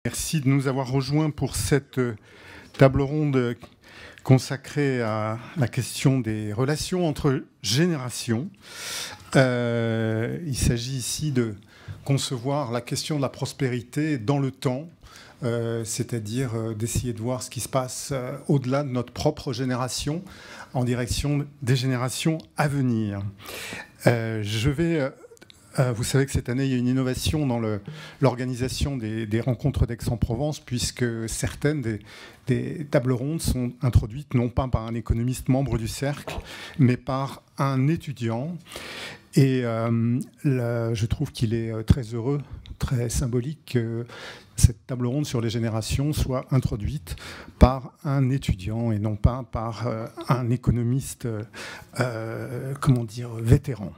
Merci de nous avoir rejoints pour cette table ronde consacrée à la question des relations entre générations. Il s'agit ici de concevoir la question de la prospérité dans le temps, c'est-à-dire d'essayer de voir ce qui se passe au-delà de notre propre génération, en direction des générations à venir. Vous savez que cette année, il y a une innovation dans l'organisation des rencontres d'Aix-en-Provence, puisque certaines des tables rondes sont introduites non pas par un économiste membre du cercle, mais par un étudiant. Et je trouve qu'il est très heureux, très symbolique que cette table ronde sur les générations soit introduite par un étudiant et non pas par un économiste, vétéran.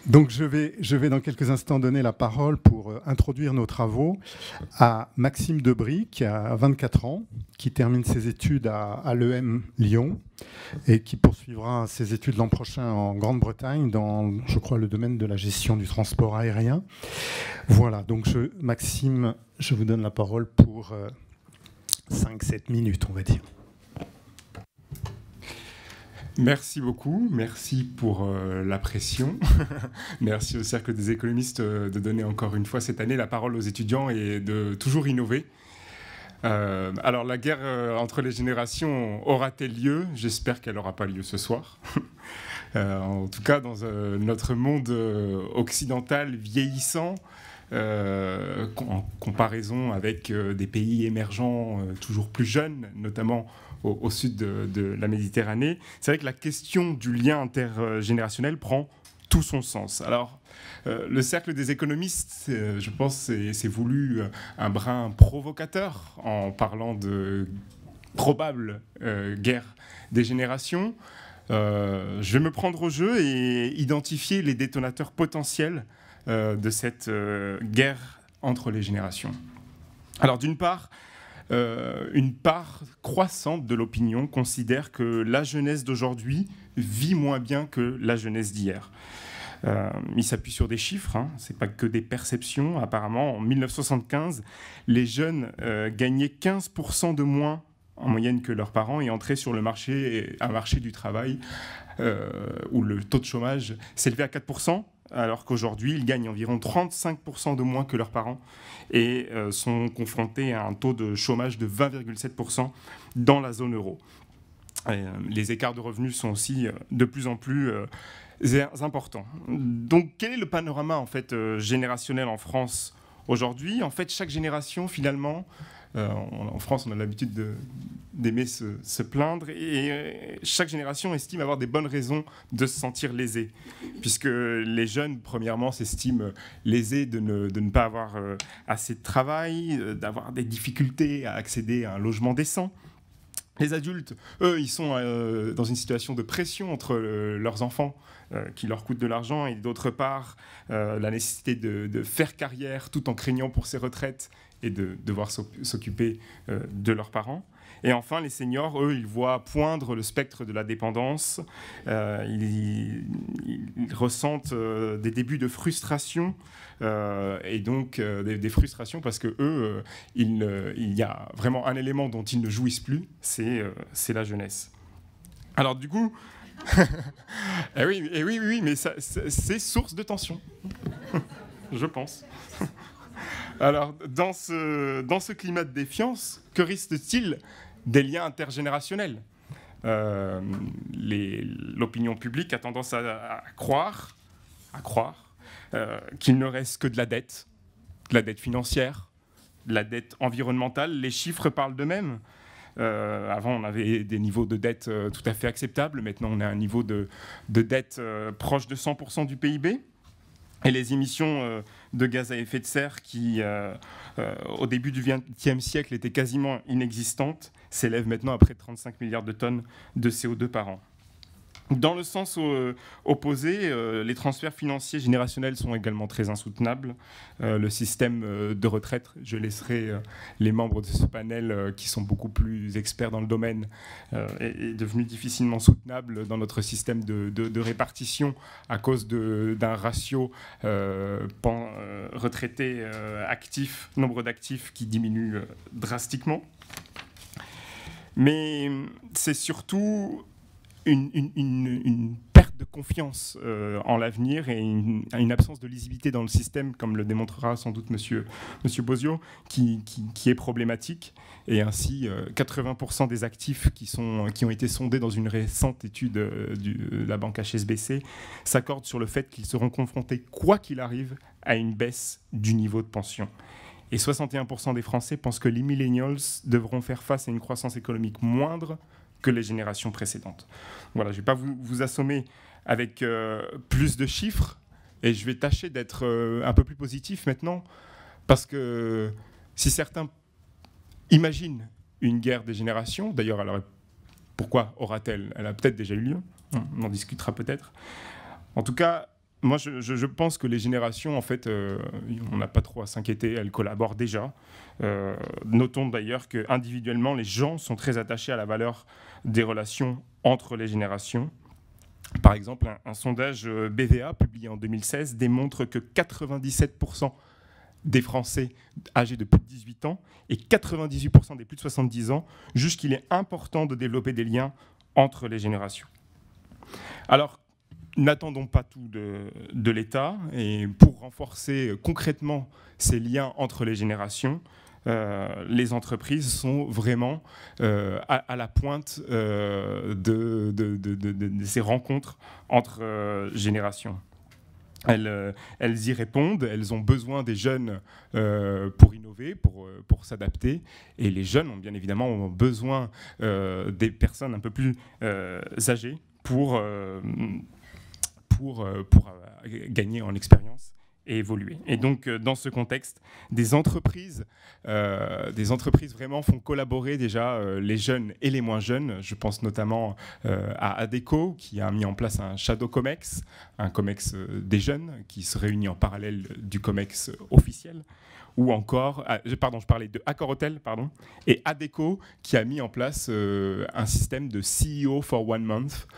Donc je vais dans quelques instants donner la parole pour introduire nos travaux à Maxime Debry, qui a 24 ans, qui termine ses études à l'EM Lyon et qui poursuivra ses études l'an prochain en Grande-Bretagne dans, je crois, le domaine de la gestion du transport aérien. Voilà, donc Maxime, je vous donne la parole pour 5-7 minutes, on va dire. Merci beaucoup, merci pour la pression. Merci au Cercle des économistes de donner encore une fois cette année la parole aux étudiants et de toujours innover. Alors la guerre entre les générations aura-t-elle lieu? J'espère qu'elle n'aura pas lieu ce soir. En tout cas, dans notre monde occidental vieillissant, en comparaison avec des pays émergents toujours plus jeunes, notamment au sud de la Méditerranée, c'est vrai que la question du lien intergénérationnel prend tout son sens. Alors, le Cercle des économistes, je pense, c'est voulu un brin provocateur en parlant de probable guerre des générations. Je vais me prendre au jeu et identifier les détonateurs potentiels de cette guerre entre les générations. Alors, d'une part, une part croissante de l'opinion considère que la jeunesse d'aujourd'hui vit moins bien que la jeunesse d'hier. Il s'appuie sur des chiffres, ce n'est pas que des perceptions. Apparemment, en 1975, les jeunes gagnaient 15% de moins en moyenne que leurs parents et entraient sur un marché du travail où le taux de chômage s'élevait à 4%. Alors qu'aujourd'hui, ils gagnent environ 35% de moins que leurs parents et sont confrontés à un taux de chômage de 20,7% dans la zone euro. Les écarts de revenus sont aussi de plus en plus importants. Donc, quel est le panorama en fait, générationnel en France aujourd'hui? En fait, chaque génération, finalement, en France, on a l'habitude d'aimer se plaindre et chaque génération estime avoir des bonnes raisons de se sentir lésée, puisque les jeunes, premièrement, s'estiment lésés de ne pas avoir assez de travail, d'avoir des difficultés à accéder à un logement décent. Les adultes, eux, ils sont dans une situation de pression entre leurs enfants qui leur coûtent de l'argent et d'autre part la nécessité de faire carrière tout en craignant pour ses retraites et de devoir s'occuper de leurs parents. Et enfin, les seniors, eux, ils voient poindre le spectre de la dépendance. Ils ressentent des débuts de frustration et donc des frustrations parce que eux, il y a vraiment un élément dont ils ne jouissent plus, c'est la jeunesse. Alors du coup, oui, mais c'est source de tension, je pense. Alors, dans ce climat de défiance, que risque-t-il des liens intergénérationnels? L'opinion publique a tendance à croire qu'il ne reste que de la dette financière, de la dette environnementale. Les chiffres parlent d'eux-mêmes. Avant, on avait des niveaux de dette tout à fait acceptables. Maintenant, on a un niveau de dette proche de 100% du PIB. Et les émissions de gaz à effet de serre qui, au début du XXe siècle, étaient quasiment inexistantes, s'élèvent maintenant à près de 35 milliards de tonnes de CO2 par an. Dans le sens opposé, les transferts financiers générationnels sont également très insoutenables. Le système de retraite, je laisserai les membres de ce panel qui sont beaucoup plus experts dans le domaine, est devenu difficilement soutenable dans notre système de répartition à cause d'un ratio retraité actif, nombre d'actifs qui diminue drastiquement. Mais c'est surtout une perte de confiance en l'avenir et une absence de lisibilité dans le système, comme le démontrera sans doute Monsieur Bozio, qui est problématique. Et ainsi, 80% des actifs qui ont été sondés dans une récente étude de la banque HSBC s'accordent sur le fait qu'ils seront confrontés, quoi qu'il arrive, à une baisse du niveau de pension. Et 61% des Français pensent que les millennials devront faire face à une croissance économique moindre que les générations précédentes. Voilà, je ne vais pas vous assommer avec plus de chiffres, et je vais tâcher d'être un peu plus positif maintenant, parce que si certains imaginent une guerre des générations, d'ailleurs, alors, pourquoi aura-t-elle ? Elle a peut-être déjà eu lieu, on en discutera peut-être. En tout cas, moi, je pense que les générations, en fait, on n'a pas trop à s'inquiéter, elles collaborent déjà. Notons d'ailleurs qu'individuellement, les gens sont très attachés à la valeur des relations entre les générations. Par exemple, un sondage BVA publié en 2016 démontre que 97% des Français âgés de plus de 18 ans et 98% des plus de 70 ans jugent qu'il est important de développer des liens entre les générations. Alors, n'attendons pas tout de l'État, et pour renforcer concrètement ces liens entre les générations, les entreprises sont vraiment à la pointe de ces rencontres entre générations. Elles y répondent, elles ont besoin des jeunes pour innover, pour s'adapter, et les jeunes ont bien évidemment besoin des personnes un peu plus âgées pour gagner en expérience et évoluer. Et donc, dans ce contexte, des entreprises vraiment font collaborer déjà les jeunes et les moins jeunes. Je pense notamment à Adecco, qui a mis en place un Shadow Comex, un Comex des jeunes, qui se réunit en parallèle du Comex officiel. Ou encore, je parlais de Accor Hotel, et Adecco, qui a mis en place un système de CEO for 1 month.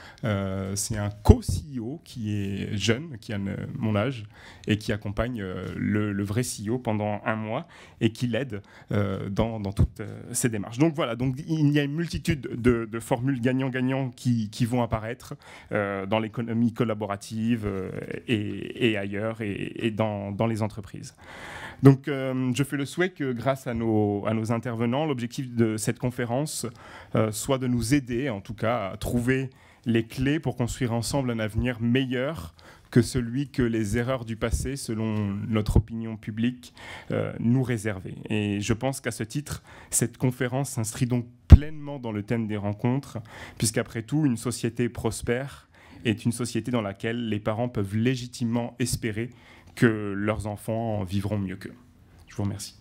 C'est un co-CEO qui est jeune, qui a mon âge, et qui accompagne le vrai CEO pendant 1 mois, et qui l'aide dans toutes ces démarches. Donc voilà, donc il y a une multitude de formules gagnant-gagnant qui vont apparaître dans l'économie collaborative et ailleurs, et dans les entreprises. Donc, je fais le souhait que, grâce à nos intervenants, l'objectif de cette conférence soit de nous aider, en tout cas, à trouver les clés pour construire ensemble un avenir meilleur que celui que les erreurs du passé, selon notre opinion publique, nous réservaient. Et je pense qu'à ce titre, cette conférence s'inscrit donc pleinement dans le thème des rencontres, puisqu'après tout, une société prospère est une société dans laquelle les parents peuvent légitimement espérer que leurs enfants vivront mieux qu'eux. Je vous remercie.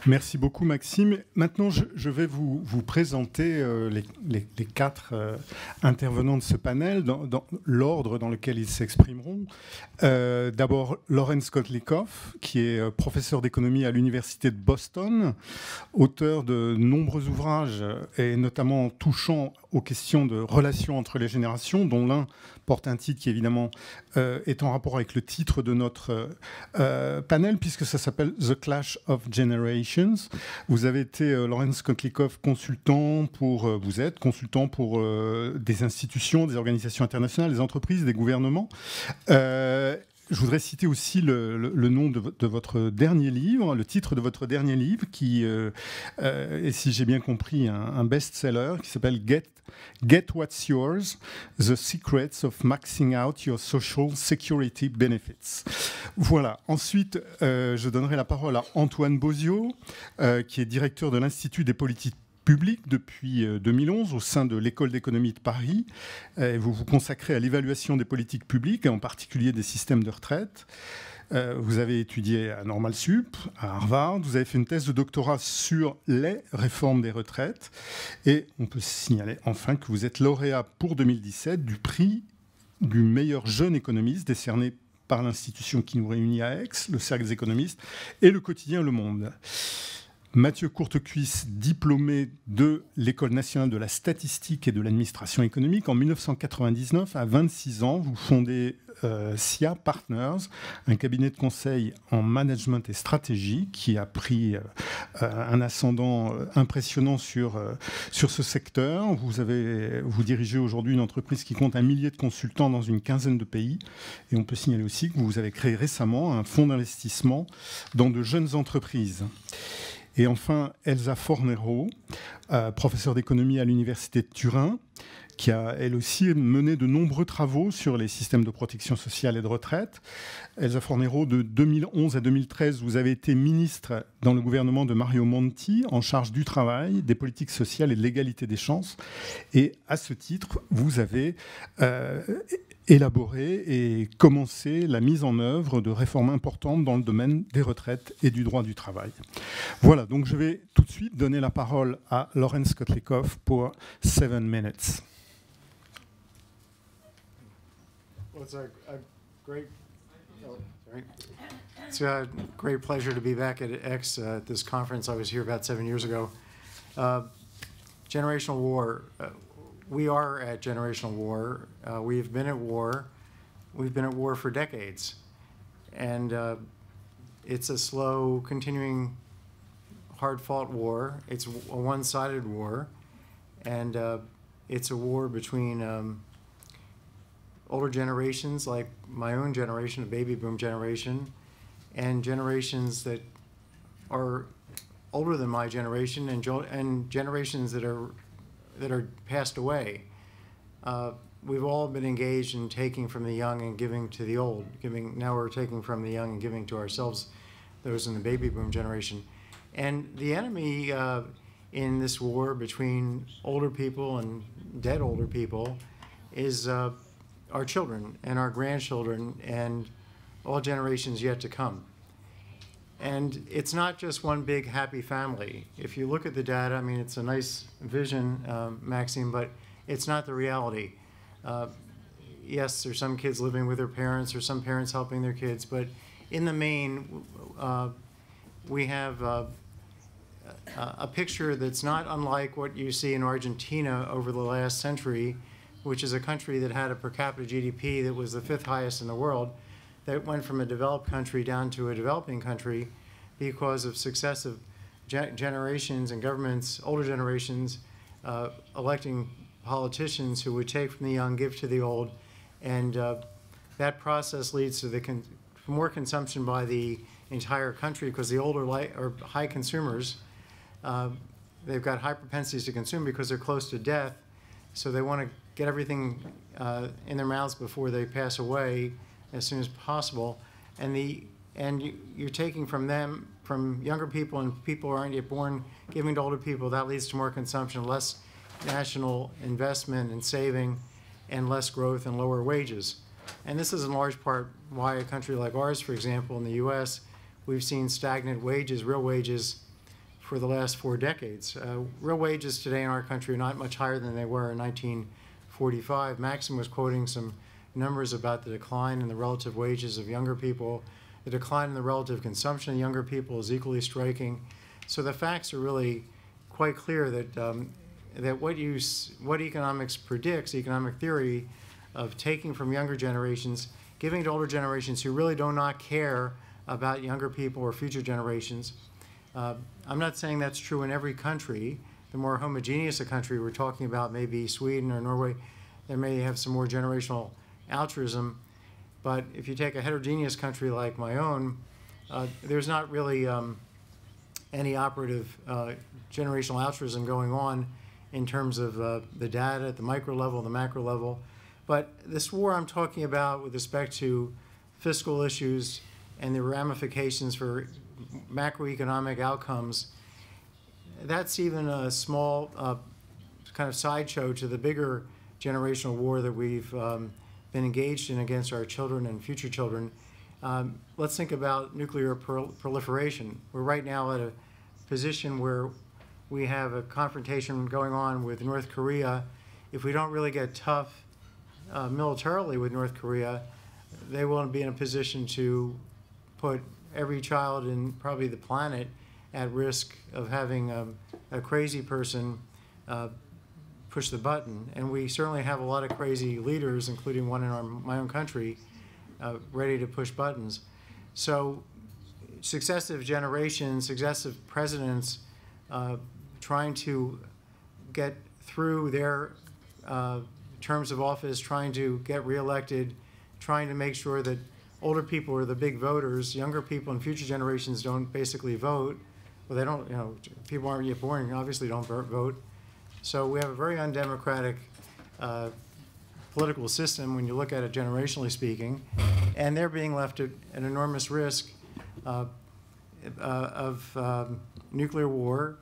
Merci beaucoup, Maxime. Maintenant, je vais vous présenter les 4 intervenants de ce panel dans l'ordre dans lequel ils s'exprimeront. D'abord, Lawrence Kotlikoff, qui est professeur d'économie à l'Université de Boston, auteur de nombreux ouvrages, et notamment touchant aux questions de relations entre les générations, dont l'un porte un titre qui, évidemment, est en rapport avec le titre de notre panel, puisque ça s'appelle « The Clash of Generations ». Vous avez été, Lawrence Kotlikoff, vous êtes consultant pour des institutions, des organisations internationales, des entreprises, des gouvernements. Je voudrais citer aussi le nom de votre dernier livre, le titre de votre dernier livre, qui est, si j'ai bien compris, un best-seller qui s'appelle Get What's Yours, The Secrets of Maxing Out Your Social Security Benefits. Voilà. Ensuite, je donnerai la parole à Antoine Bozio, qui est directeur de l'Institut des politiques publiques depuis 2011 au sein de l'École d'économie de Paris. Vous vous consacrez à l'évaluation des politiques publiques, et en particulier des systèmes de retraite. Vous avez étudié à Normal Sup, à Harvard. Vous avez fait une thèse de doctorat sur les réformes des retraites. Et on peut signaler enfin que vous êtes lauréat pour 2017 du prix du meilleur jeune économiste décerné par l'institution qui nous réunit à Aix, le Cercle des économistes, et le quotidien Le Monde. Mathieu Courtecuisse, diplômé de l'École nationale de la statistique et de l'administration économique, en 1999, à 26 ans, vous fondez SIA Partners, un cabinet de conseil en management et stratégie qui a pris un ascendant impressionnant sur ce secteur. Vous dirigez aujourd'hui une entreprise qui compte 1 millier de consultants dans une quinzaine de pays. Et on peut signaler aussi que vous avez créé récemment un fonds d'investissement dans de jeunes entreprises. Et enfin, Elsa Fornero, professeure d'économie à l'Université de Turin, qui a, elle aussi, mené de nombreux travaux sur les systèmes de protection sociale et de retraite. Elsa Fornero, de 2011 à 2013, vous avez été ministre dans le gouvernement de Mario Monti, en charge du travail, des politiques sociales et de l'égalité des chances. Et à ce titre, vous avez élaboré et commencé la mise en œuvre de réformes importantes dans le domaine des retraites et du droit du travail. Voilà, donc je vais tout de suite donner la parole à Lorenz Kotlikoff pour 7 minutes. Well, it's a great pleasure to be back at X at this conference. I was here about 7 years ago. Generational war. We are at generational war. We've been at war. We've been at war for decades. And it's a slow, continuing, hard-fought war. It's a one-sided war. And it's a war between older generations, like my own generation, the baby boom generation, and generations that are older than my generation, and generations that are passed away. We've all been engaged in taking from the young and giving to the old. Now we're taking from the young and giving to ourselves, those in the baby boom generation. And the enemy in this war between older people and dead older people is our children and our grandchildren and all generations yet to come. And it's not just one big happy family. If you look at the data, I mean, it's a nice vision, Maxime, but it's not the reality. Yes, there's some kids living with their parents or some parents helping their kids, but in the main, we have a picture that's not unlike what you see in Argentina over the last century, which is a country that had a per capita GDP that was the 5th highest in the world, that went from a developed country down to a developing country because of successive generations and governments, older generations, electing politicians who would take from the young, give to the old, and that process leads to more consumption by the entire country because the older are high consumers. They've got high propensities to consume because they're close to death, so they want to get everything in their mouths before they pass away as soon as possible. And you're taking from them, from younger people and people who aren't yet born, giving to older people. That leads to more consumption, less national investment and saving, and less growth and lower wages. And this is in large part why a country like ours, for example, in the US, we've seen stagnant wages, real wages, for the last 4 decades. Real wages today in our country are not much higher than they were in 1945. Maxim was quoting some numbers about the decline in the relative wages of younger people. The decline in the relative consumption of younger people is equally striking. So the facts are really quite clear that that what economics predicts, economic theory, of taking from younger generations, giving to older generations who really do not care about younger people or future generations. I'm not saying that's true in every country. The more homogeneous a country we're talking about, maybe Sweden or Norway, they may have some more generational altruism. But if you take a heterogeneous country like my own, there's not really any operative generational altruism going on in terms of the data at the micro level, the macro level. But this war I'm talking about with respect to fiscal issues and the ramifications for macroeconomic outcomes, that's even a small kind of sideshow to the bigger generational war that we've been engaged in against our children and future children. Let's think about nuclear proliferation. We're right now at a position where we have a confrontation going on with North Korea. If we don't really get tough militarily with North Korea, they won't be in a position to put every child in probably the planet at risk of having a crazy person push the button. And we certainly have a lot of crazy leaders, including one in my own country, ready to push buttons. So successive generations, successive presidents trying to get through their terms of office, trying to get reelected, trying to make sure that older people are the big voters, younger people and future generations don't basically vote. Well, they don't, people aren't yet born, obviously don't vote. So we have a very undemocratic political system when you look at it generationally speaking, and they're being left at an enormous risk of nuclear war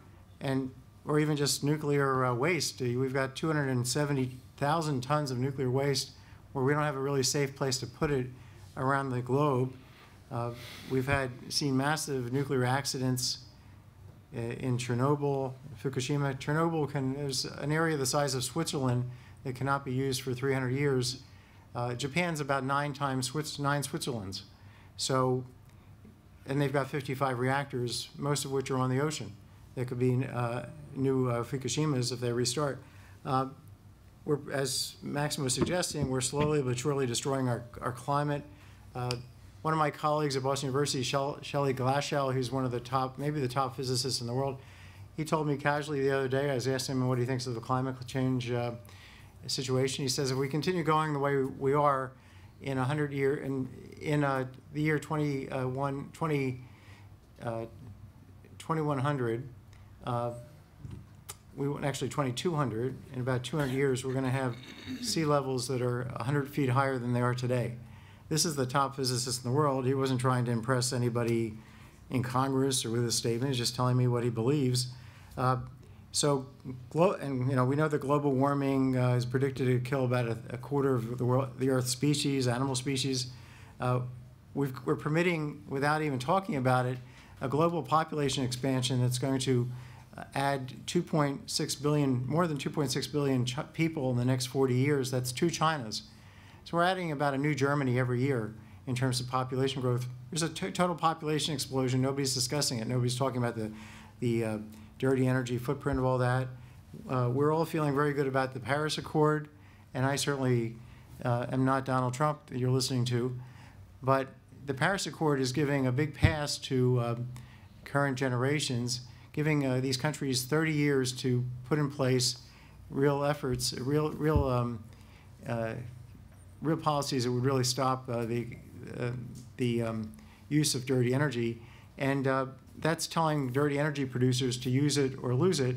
or even just nuclear waste. We've got 270,000 tons of nuclear waste where we don't have a really safe place to put it around the globe. We've seen massive nuclear accidents in Chernobyl, Fukushima. Chernobyl is an area the size of Switzerland that cannot be used for 300 years. Japan's about 9 Switzerlands. So, and they've got 55 reactors, most of which are on the ocean. There could be new Fukushimas if they restart. As Maxim was suggesting, we're slowly but surely destroying our climate. One of my colleagues at Boston University, Shelley Glashow, who's one of the top, maybe the top physicists in the world, he told me casually the other day, I was asking him what he thinks of the climate change situation. He says, if we continue going the way we are in 100 year, in the year 2100, actually 2200, in about 200 years, we're going to have sea levels that are 100 feet higher than they are today. This is the top physicist in the world. He wasn't trying to impress anybody in Congress or with his statement. He's just telling me what he believes. And we know that global warming is predicted to kill about a quarter of the Earth's species, animal species. We're permitting, without even talking about it, a global population expansion that's going to add 2.6 billion, more than 2.6 billion people in the next 40 years. That's 2 Chinas. So we're adding about a new Germany every year in terms of population growth. There's a total population explosion. Nobody's discussing it. Nobody's talking about the dirty energy footprint of all that. We're all feeling very good about the Paris Accord, and I certainly am not Donald Trump that you're listening to, but the Paris Accord is giving a big pass to current generations, giving these countries 30 years to put in place real efforts, real policies that would really stop the use of dirty energy. And that's telling dirty energy producers to use it or lose it.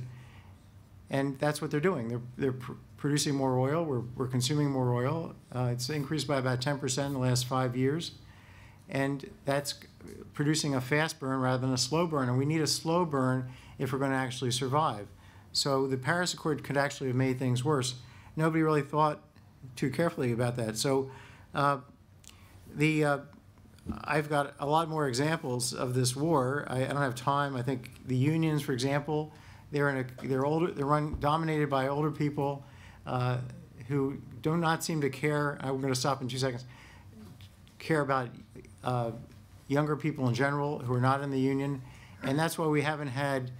And that's what they're doing. They're producing more oil. We're consuming more oil. It's increased by about 10% in the last 5 years. And that's producing a fast burn rather than a slow burn. And we need a slow burn if we're going to actually survive. So the Paris Accord could actually have made things worse. Nobody really thought too carefully about that. So I've got a lot more examples of this war. I don't have time. I think the unions, for example, they're dominated by older people who do not seem to care. I'm going to stop in 2 seconds. Care about younger people in general who are not in the union, and that's why we haven't had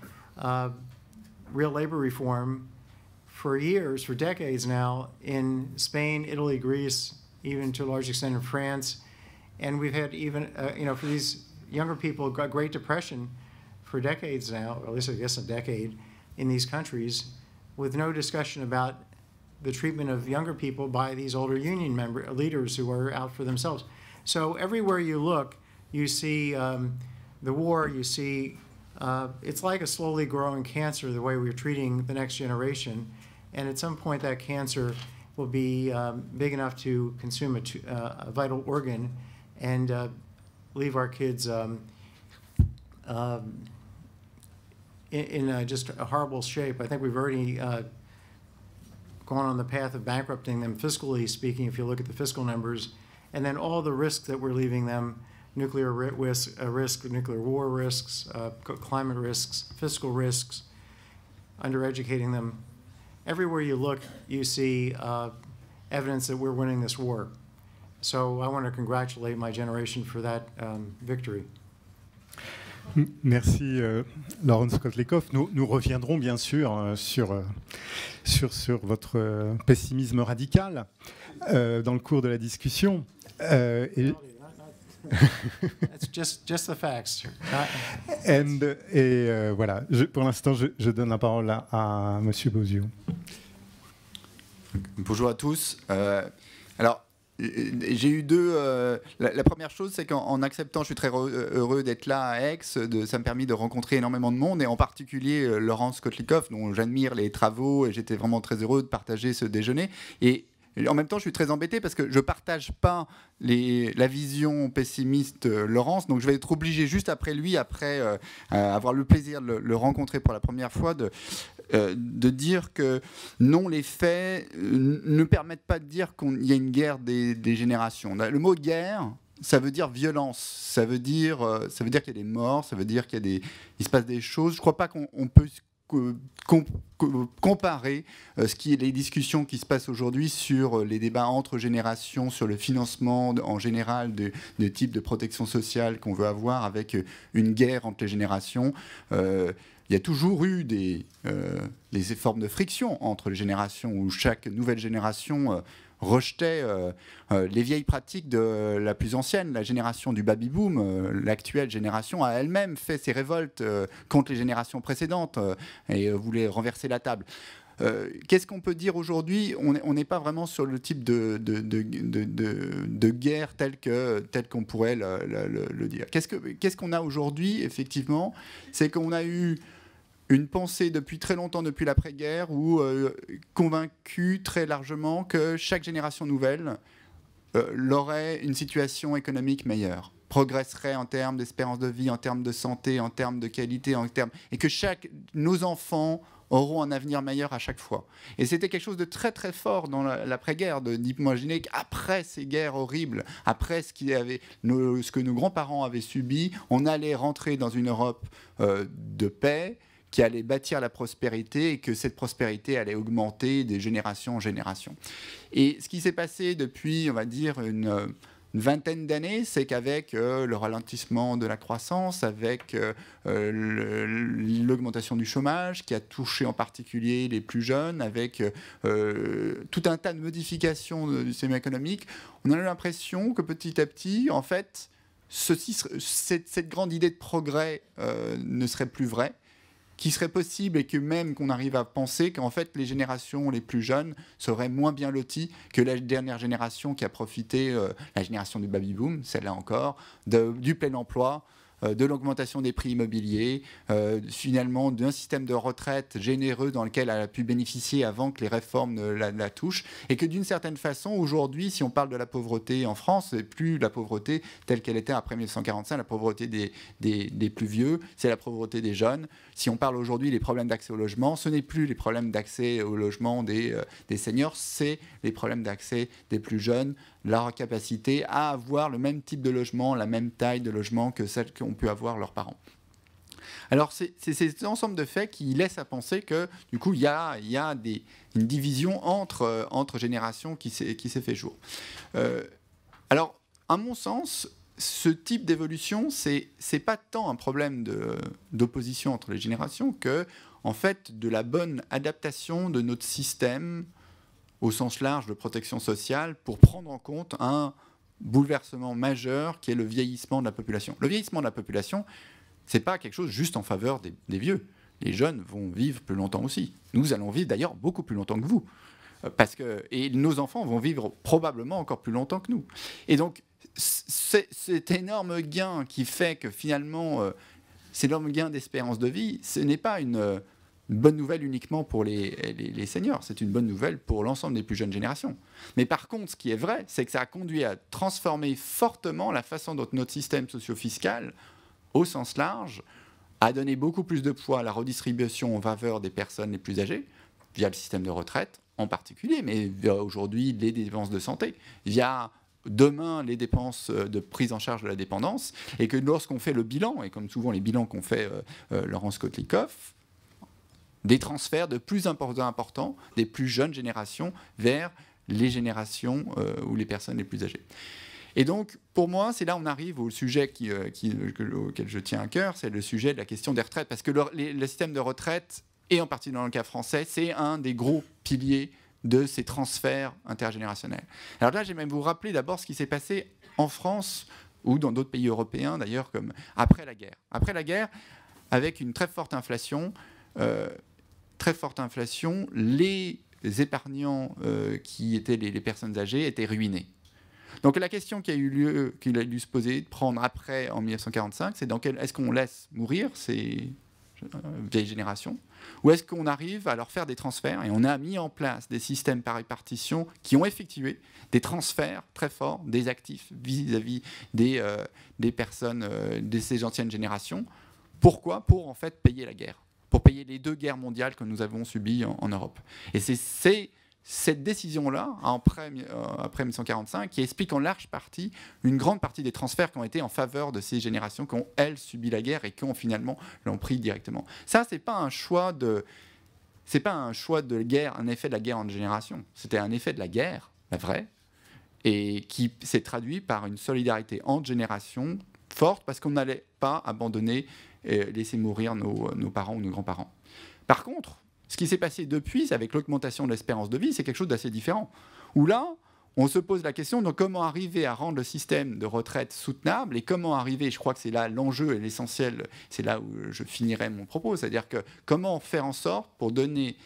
real labor reform for years, for decades now, in Spain, Italy, Greece, even to a large extent in France. And we've had even, for these younger people, got Great Depression for decades now, or at least I guess a decade, in these countries, with no discussion about the treatment of younger people by these older union leaders who are out for themselves. So everywhere you look, you see the war, you see, it's like a slowly growing cancer, the way we're treating the next generation. And at some point, that cancer will be big enough to consume a vital organ and leave our kids in just a horrible shape. I think we've already gone on the path of bankrupting them fiscally speaking, if you look at the fiscal numbers, and then all the risks that we're leaving them, nuclear risk, nuclear war risks, climate risks, fiscal risks, undereducating them. Everywhere you look, you see evidence that we're winning this war. So I want to congratulate my generation for that victory. Merci Laurence Kotlikoff. Nous reviendrons bien sûr sur votre pessimisme radical dans le cours de la discussion. It's just the facts. Voilà, pour l'instant, je donne la parole à Monsieur Bozio. Bonjour à tous. Alors, j'ai eu la première chose, c'est qu'en acceptant, je suis très heureux d'être là à Aix. Ça m'a permis de rencontrer énormément de monde, et en particulier Laurence Kotlikoff, dont j'admire les travaux, et j'étais vraiment très heureux de partager ce déjeuner. Et en même temps, je suis très embêté parce que je ne partage pas la vision pessimiste Laurence. Donc, je vais être obligé, juste après lui, après avoir le plaisir de le rencontrer pour la première fois, de dire que non, les faits ne permettent pas de dire qu'il y a une guerre des générations. Le mot guerre, ça veut dire violence, ça veut dire qu'il y a des morts, ça veut dire il se passe des choses. Je ne crois pas qu'on peut comparer les discussions qui se passent aujourd'hui sur les débats entre générations, sur le financement en général de types de protection sociale qu'on veut avoir, avec une guerre entre les générations. Il y a toujours eu des formes de friction entre les générations, où chaque nouvelle génération rejetait les vieilles pratiques de la plus ancienne, la génération du baby-boom. L'actuelle génération a elle-même fait ses révoltes contre les générations précédentes et voulait renverser la table. Qu'est-ce qu'on peut dire aujourd'hui ? On n'est pas vraiment sur le type de guerre tel qu'on pourrait le dire. Qu'est-ce qu'on a aujourd'hui, effectivement ? C'est qu'on a eu une pensée depuis très longtemps, depuis l'après-guerre, où convaincu très largement que chaque génération nouvelle aurait une situation économique meilleure, progresserait en termes d'espérance de vie, en termes de santé, en termes de qualité, et que nos enfants auront un avenir meilleur à chaque fois. Et c'était quelque chose de très très fort dans l'après-guerre, d'imaginer qu'après ces guerres horribles, après ce que nos grands-parents avaient subi, on allait rentrer dans une Europe de paix, qui allait bâtir la prospérité, et que cette prospérité allait augmenter de génération en génération. Et ce qui s'est passé depuis, on va dire, une vingtaine d'années, c'est qu'avec le ralentissement de la croissance, avec l'augmentation du chômage, qui a touché en particulier les plus jeunes, avec tout un tas de modifications du système économique, on a l'impression que petit à petit, en fait, cette grande idée de progrès ne serait plus vraie, qui serait possible, et que même qu'on arrive à penser qu'en fait les générations les plus jeunes seraient moins bien loties que la dernière génération qui a profité, la génération du baby-boom, celle-là encore, du plein emploi, de l'augmentation des prix immobiliers, finalement d'un système de retraite généreux dans lequel elle a pu bénéficier avant que les réformes la touchent, et que d'une certaine façon, aujourd'hui, si on parle de la pauvreté en France, c'est plus la pauvreté telle qu'elle était après 1945, la pauvreté des plus vieux, c'est la pauvreté des jeunes. Si on parle aujourd'hui des problèmes d'accès au logement, ce n'est plus les problèmes d'accès au logement des seniors, c'est les problèmes d'accès des plus jeunes, leur capacité à avoir le même type de logement, la même taille de logement que celle qu'ont pu avoir leurs parents. Alors, c'est cet ensemble de faits qui laissent à penser que, du coup, il y a une division entre générations qui s'est fait jour. Alors, à mon sens, ce type d'évolution, c'est pas tant un problème d'opposition entre les générations que, en fait, de la bonne adaptation de notre système au sens large de protection sociale pour prendre en compte un bouleversement majeur qui est le vieillissement de la population. Le vieillissement de la population, c'est pas quelque chose juste en faveur des vieux. Les jeunes vont vivre plus longtemps aussi. Nous allons vivre d'ailleurs beaucoup plus longtemps que vous. Et nos enfants vont vivre probablement encore plus longtemps que nous. Et donc, cet énorme gain qui fait que finalement, cet énorme gain d'espérance de vie, ce n'est pas une bonne nouvelle uniquement pour les seniors, c'est une bonne nouvelle pour l'ensemble des plus jeunes générations. Mais par contre, ce qui est vrai, c'est que ça a conduit à transformer fortement la façon dont notre système socio-fiscal, au sens large, a donné beaucoup plus de poids à la redistribution en faveur des personnes les plus âgées, via le système de retraite en particulier, mais via aujourd'hui les dépenses de santé, via demain les dépenses de prise en charge de la dépendance, et que lorsqu'on fait le bilan, et comme souvent les bilans qu'ont fait Laurence Kotlikoff, des transferts de plus importants des plus jeunes générations vers les générations ou les personnes les plus âgées. Et donc, pour moi, c'est là on arrive au sujet auquel je tiens à cœur, c'est le sujet de la question des retraites, parce que le système de retraite, et en particulier dans le cas français, c'est un des gros piliers de ces transferts intergénérationnels. Alors là, j'aimerais vous rappeler d'abord ce qui s'est passé en France, ou dans d'autres pays européens d'ailleurs, comme après la guerre. Après la guerre, avec une très forte inflation, les épargnants qui étaient les personnes âgées étaient ruinés. Donc la question qu'il a dû se poser, de prendre après, en 1945, c'est est-ce qu'on laisse mourir ces vieilles générations, ou est-ce qu'on arrive à leur faire des transferts? Et on a mis en place des systèmes par répartition qui ont effectué des transferts très forts des actifs vis-à-vis des personnes de ces anciennes générations. Pourquoi? Pour en fait payer la guerre, pour payer les 2 guerres mondiales que nous avons subies en Europe. Et c'est cette décision-là, après 1945, qui explique en large partie une grande partie des transferts qui ont été en faveur de ces générations qui ont, elles, subi la guerre et qui ont finalement l'ont pris directement. Ça, c'est pas un choix de guerre, un effet de la guerre en génération. C'était un effet de la guerre, la vraie, et qui s'est traduit par une solidarité entre générations forte, parce qu'on n'allait pas abandonner et laisser mourir nos parents ou nos grands-parents. Par contre, ce qui s'est passé depuis, avec l'augmentation de l'espérance de vie, c'est quelque chose d'assez différent. Où là, on se pose la question de comment arriver à rendre le système de retraite soutenable, et comment arriver, je crois que c'est là l'enjeu et l'essentiel, c'est là où je finirai mon propos, c'est-à-dire que comment faire en sorte pour donner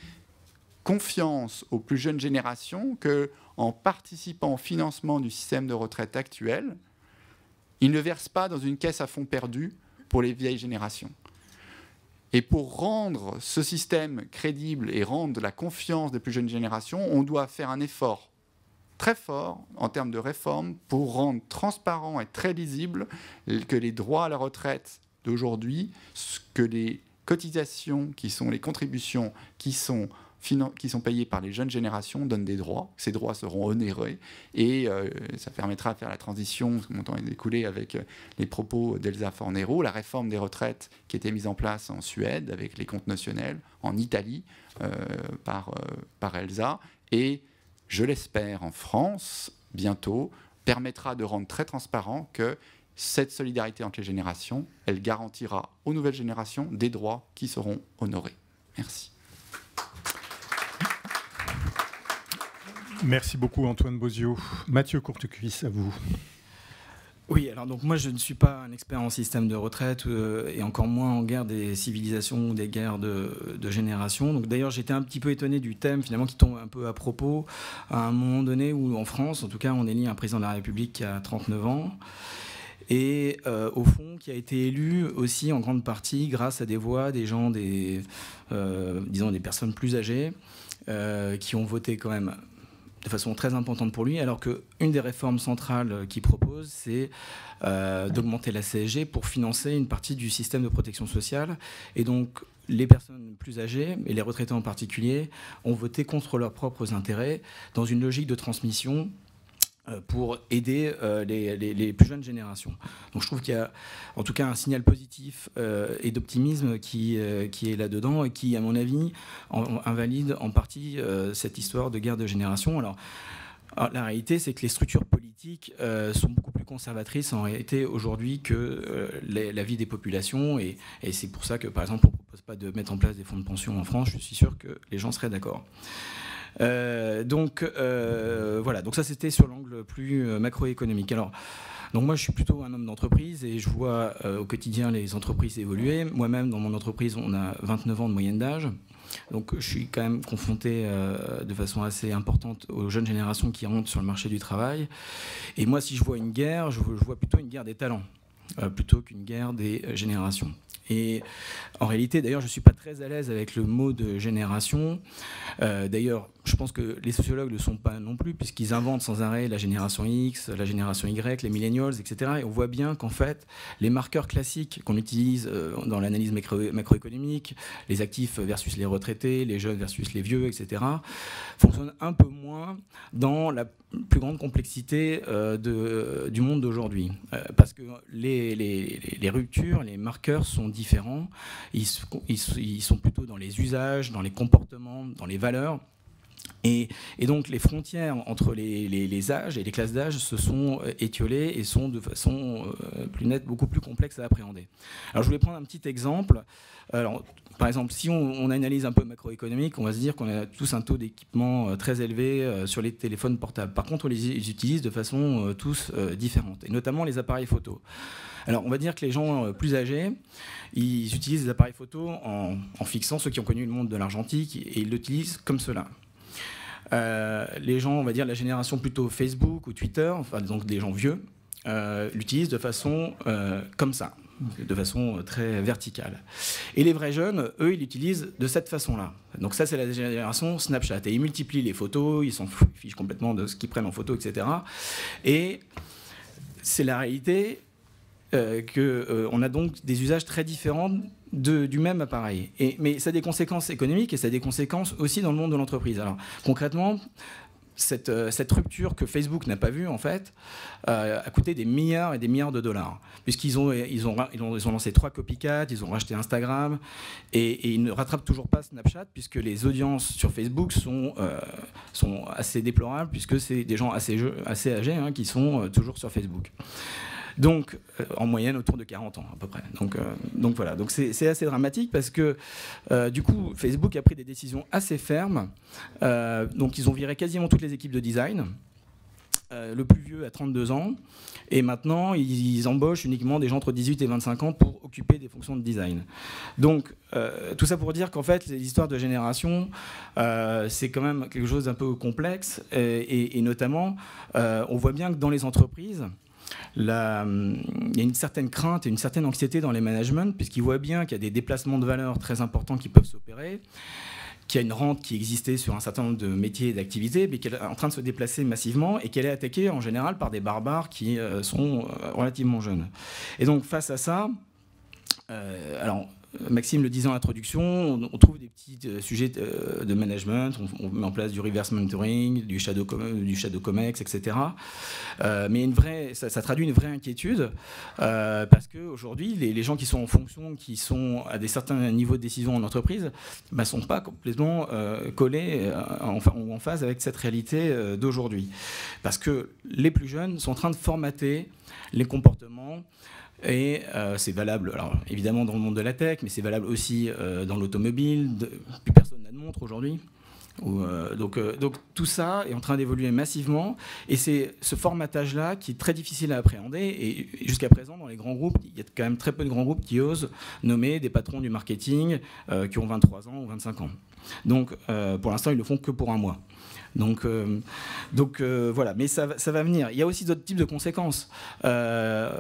confiance aux plus jeunes générations qu'en participant au financement du système de retraite actuel, ils ne versent pas dans une caisse à fonds perdus pour les vieilles générations. Et pour rendre ce système crédible et rendre la confiance des plus jeunes générations, on doit faire un effort très fort en termes de réforme pour rendre transparent et très lisible que les droits à la retraite d'aujourd'hui, que les cotisations, qui sont les contributions qui sont payées par les jeunes générations, donnent des droits. Ces droits seront onérés et ça permettra de faire la transition, mon temps est écoulé avec les propos d'Elsa Fornero, la réforme des retraites qui a été mise en place en Suède avec les comptes notionnels, en Italie par Elsa, et je l'espère en France, bientôt, permettra de rendre très transparent que cette solidarité entre les générations, elle garantira aux nouvelles générations des droits qui seront honorés. Merci. Merci beaucoup Antoine Bozio. Mathieu Courtecuisse, à vous. Oui, alors donc moi je ne suis pas un expert en système de retraite et encore moins en guerre des civilisations ou des guerres de génération. Donc d'ailleurs j'étais un petit peu étonné du thème finalement qui tombe un peu à propos à un moment donné où en France, en tout cas on élit un président de la République qui a 39 ans et au fond qui a été élu aussi en grande partie grâce à des voix des gens, disons des personnes plus âgées qui ont voté quand même de façon très importante pour lui, alors qu'une des réformes centrales qu'il propose, c'est d'augmenter la CSG pour financer une partie du système de protection sociale. Et donc, les personnes plus âgées, et les retraités en particulier, ont voté contre leurs propres intérêts dans une logique de transmission pour aider les plus jeunes générations. Donc je trouve qu'il y a en tout cas un signal positif et d'optimisme qui est là-dedans et qui, à mon avis, invalide en partie cette histoire de guerre de génération. Alors la réalité, c'est que les structures politiques sont beaucoup plus conservatrices en réalité aujourd'hui que la vie des populations et c'est pour ça que, par exemple, on ne propose pas de mettre en place des fonds de pension en France. Je suis sûr que les gens seraient d'accord. Voilà, donc ça c'était sur l'angle plus macroéconomique. Alors, donc moi je suis plutôt un homme d'entreprise et je vois au quotidien les entreprises évoluer. Moi-même dans mon entreprise on a 29 ans de moyenne d'âge, donc je suis quand même confronté de façon assez importante aux jeunes générations qui rentrent sur le marché du travail. Et moi si je vois une guerre, je vois plutôt une guerre des talents plutôt qu'une guerre des générations. Et en réalité, d'ailleurs, je ne suis pas très à l'aise avec le mot de génération. D'ailleurs, je pense que les sociologues ne le sont pas non plus, puisqu'ils inventent sans arrêt la génération X, la génération Y, les millennials, etc. Et on voit bien qu'en fait, les marqueurs classiques qu'on utilise dans l'analyse macroéconomique, les actifs versus les retraités, les jeunes versus les vieux, etc., fonctionnent un peu moins dans la plus grande complexité du monde d'aujourd'hui. Parce que les ruptures, les marqueurs sont différents. Ils sont plutôt dans les usages, dans les comportements, dans les valeurs. Et donc les frontières entre les âges et les classes d'âge se sont étiolées et sont de façon plus nette, beaucoup plus complexe à appréhender. Alors je voulais prendre un petit exemple. Alors, par exemple, si on analyse un peu macroéconomique, on va se dire qu'on a tous un taux d'équipement très élevé sur les téléphones portables. Par contre, on les utilise de façon tous différente, et notamment les appareils photo. Alors, on va dire que les gens plus âgés, ils utilisent les appareils photo en fixant, ceux qui ont connu le monde de l'argentique, et ils l'utilisent comme cela. Les gens, on va dire la génération plutôt Facebook ou Twitter, enfin donc des gens vieux, l'utilisent de façon comme ça, de façon très verticale. Et les vrais jeunes, eux, ils l'utilisent de cette façon-là. Donc ça, c'est la génération Snapchat. Et ils multiplient les photos, ils s'en fichent complètement de ce qu'ils prennent en photo, etc. Et c'est la réalité qu'on a donc des usages très différents du même appareil. Mais ça a des conséquences économiques et ça a des conséquences aussi dans le monde de l'entreprise. Alors concrètement, cette rupture que Facebook n'a pas vue, en fait, a coûté des milliards et des milliards de dollars. Puisqu'ils ont lancé 3 copycats, ils ont racheté Instagram, et ils ne rattrapent toujours pas Snapchat, puisque les audiences sur Facebook sont assez déplorables, puisque c'est des gens assez âgés qui sont toujours sur Facebook. Donc, en moyenne, autour de 40 ans, à peu près. Donc voilà. Donc c'est assez dramatique parce que, du coup, Facebook a pris des décisions assez fermes. Donc, ils ont viré quasiment toutes les équipes de design. Le plus vieux a 32 ans. Et maintenant, ils embauchent uniquement des gens entre 18 et 25 ans pour occuper des fonctions de design. Donc, tout ça pour dire qu'en fait, les histoires de génération, c'est quand même quelque chose d'un peu complexe. Et notamment, on voit bien que dans les entreprises, il y a une certaine crainte et une certaine anxiété dans les managements, puisqu'ils voient bien qu'il y a des déplacements de valeur très importants qui peuvent s'opérer, qu'il y a une rente qui existait sur un certain nombre de métiers et d'activités, mais qu'elle est en train de se déplacer massivement et qu'elle est attaquée en général par des barbares qui sont relativement jeunes. Et donc face à ça, alors Maxime le disait en introduction, on trouve des petits sujets de management, on met en place du reverse mentoring, du shadow comex, etc. Mais ça traduit une vraie inquiétude parce qu'aujourd'hui, les gens qui sont en fonction, qui sont à des certains niveaux de décision en entreprise, ne sont pas complètement collés en phase avec cette réalité d'aujourd'hui. Parce que les plus jeunes sont en train de formater les comportements. Et c'est valable, alors évidemment dans le monde de la tech, mais c'est valable aussi dans l'automobile. Plus personne n'a de montre aujourd'hui. Donc tout ça est en train d'évoluer massivement. Et c'est ce formatage-là qui est très difficile à appréhender. Et jusqu'à présent, dans les grands groupes, il y a quand même très peu de grands groupes qui osent nommer des patrons du marketing qui ont 23 ans ou 25 ans. Donc pour l'instant, ils ne le font que pour un mois. Donc voilà, mais ça va venir. Il y a aussi d'autres types de conséquences.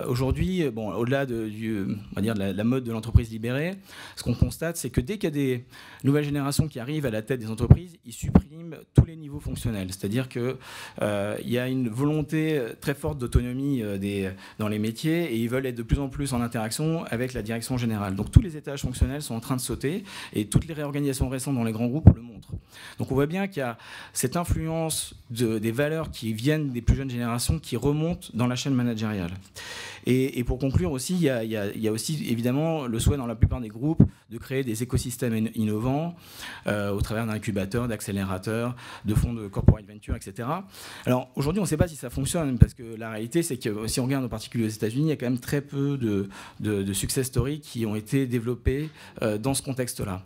Aujourd'hui, au-delà on va dire de la mode de l'entreprise libérée, ce qu'on constate, c'est que dès qu'il y a des nouvelles générations qui arrivent à la tête des entreprises, ils suppriment tous les niveaux fonctionnels. C'est-à-dire qu'il y a une volonté très forte d'autonomie dans les métiers et ils veulent être de plus en plus en interaction avec la direction générale. Donc tous les étages fonctionnels sont en train de sauter et toutes les réorganisations récentes dans les grands groupes le montrent. Donc on voit bien qu'il y a cette influence des valeurs qui viennent des plus jeunes générations qui remontent dans la chaîne managériale. Et pour conclure aussi, il y a aussi évidemment le souhait dans la plupart des groupes de créer des écosystèmes innovants au travers d'incubateurs, d'accélérateurs, de fonds de corporate venture, etc. Alors aujourd'hui, on ne sait pas si ça fonctionne parce que la réalité, c'est que si on regarde en particulier aux États-Unis, il y a quand même très peu de success stories qui ont été développés dans ce contexte-là.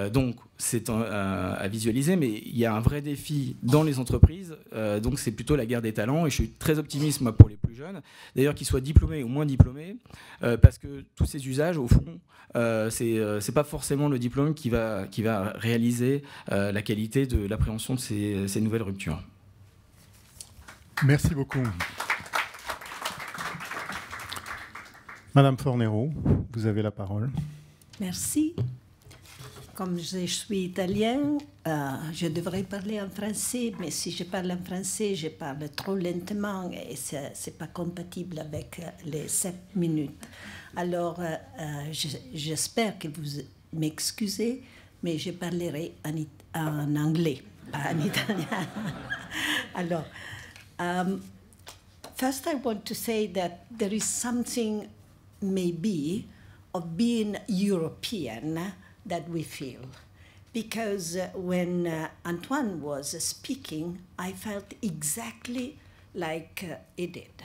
Donc c'est à visualiser, mais il y a un vrai défi dans les entreprises. Donc c'est plutôt la guerre des talents et je suis très optimiste moi pour les plus jeunes. D'ailleurs qu'ils soient diplômés ou moins diplômés, parce que tous ces usages, au fond, c'est pas forcément le diplôme qui va réaliser la qualité de l'appréhension de ces nouvelles ruptures. Merci beaucoup. Madame Fornero, vous avez la parole. Merci. comme je suis italien, je devrais parler en français, mais si je parle en français, je parle trop lentement et ce n'est pas compatible avec les 7 minutes. Alors, j'espère que vous m'excusez, mais je parlerai en anglais, pas en italien. Alors, first I want to say that there is something maybe of being European that we feel. Because when Antoine was speaking, I felt exactly like he did.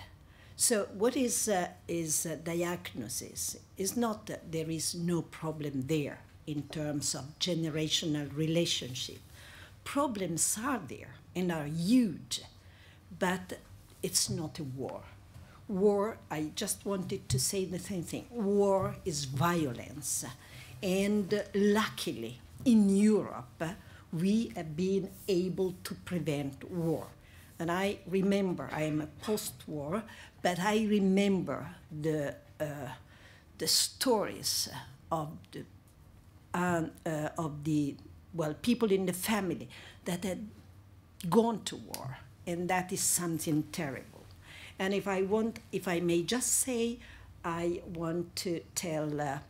So what is diagnosis? Is not that there is no problem there in terms of generational relationship. Problems are there and are huge, but it's not a war. War, I just wanted to say the same thing. War is violence. And luckily, in Europe, we have been able to prevent war. And I remember, I am a post-war, but I remember the stories of the people in the family that had gone to war, and that is something terrible. And if I may just say, I want to tell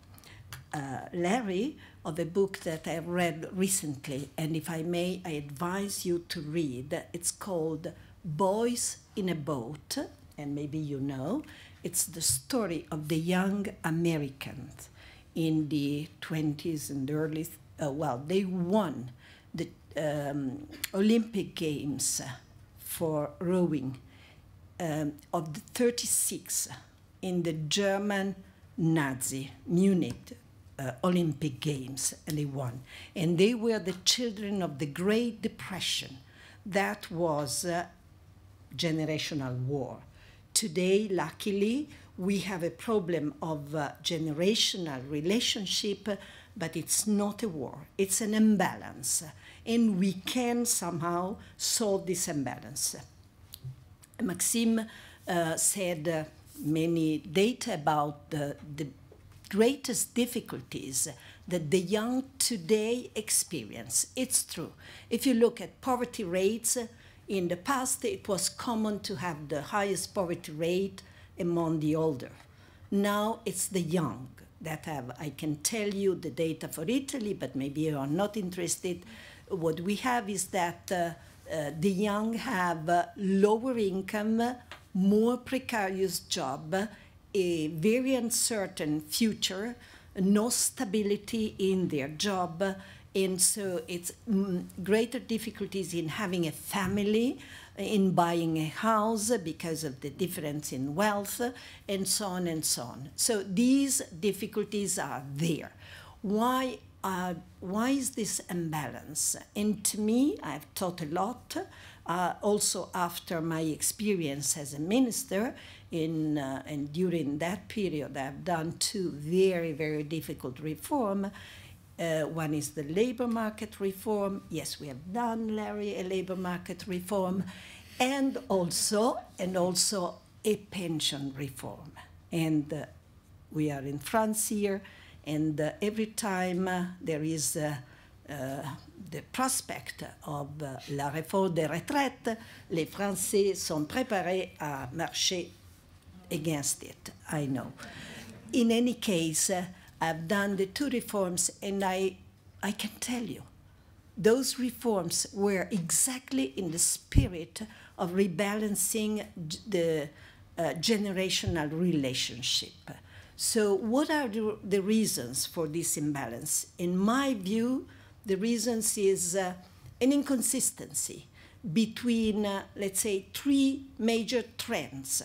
Larry of a book that I read recently, and if I may, I advise you to read. It's called Boys in a Boat, and maybe you know. It's the story of the young Americans in the 20s and early, they won the Olympic Games for rowing of the 36 in the German Nazi Munich Olympic Games, and they won. And they were the children of the Great Depression. That was generational war. Today, luckily, we have a problem of generational relationship, but it's not a war. It's an imbalance, and we can somehow solve this imbalance. Maxime said many data about the greatest difficulties that the young today experience. It's true. If you look at poverty rates, in the past it was common to have the highest poverty rate among the older. Now it's the young that have, I can tell you the data for Italy, but maybe you are not interested. What we have is that the young have lower income, more precarious job, a very uncertain future, no stability in their job, and so it's greater difficulties in having a family, in buying a house because of the difference in wealth, and so on and so on. So these difficulties are there. Why is this imbalance? And to me, I've taught a lot, also after my experience as a minister, and during that period, I've done 2 very, very difficult reforms. One is the labor market reform. Yes, we have done, Larry, a labor market reform, and also a pension reform. And we are in France here, and every time there is the prospect of la réforme des retraites, les Français sont préparés à marcher against it, I know. In any case, I've done the 2 reforms, and I can tell you, those reforms were exactly in the spirit of rebalancing the generational relationship. So what are the reasons for this imbalance? In my view, the reasons is an inconsistency between, let's say, 3 major trends.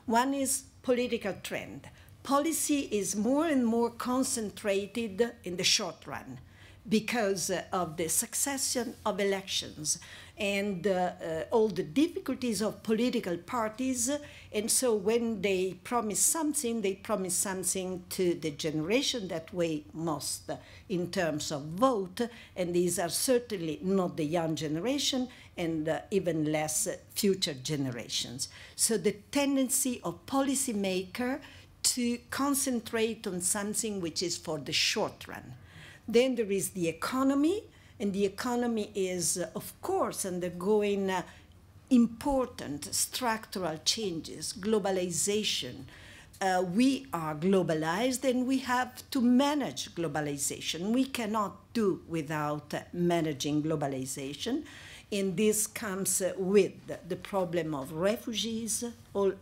One is political trend. Policy is more and more concentrated in the short run because of the succession of elections and all the difficulties of political parties. And so when they promise something to the generation that weigh most in terms of vote, and these are certainly not the young generation and even less future generations. So the tendency of policymakers to concentrate on something which is for the short run. Then there is the economy, and the economy is, of course, undergoing important structural changes, globalization. We are globalized and we have to manage globalization. We cannot do without managing globalization. And this comes with the problem of refugees. All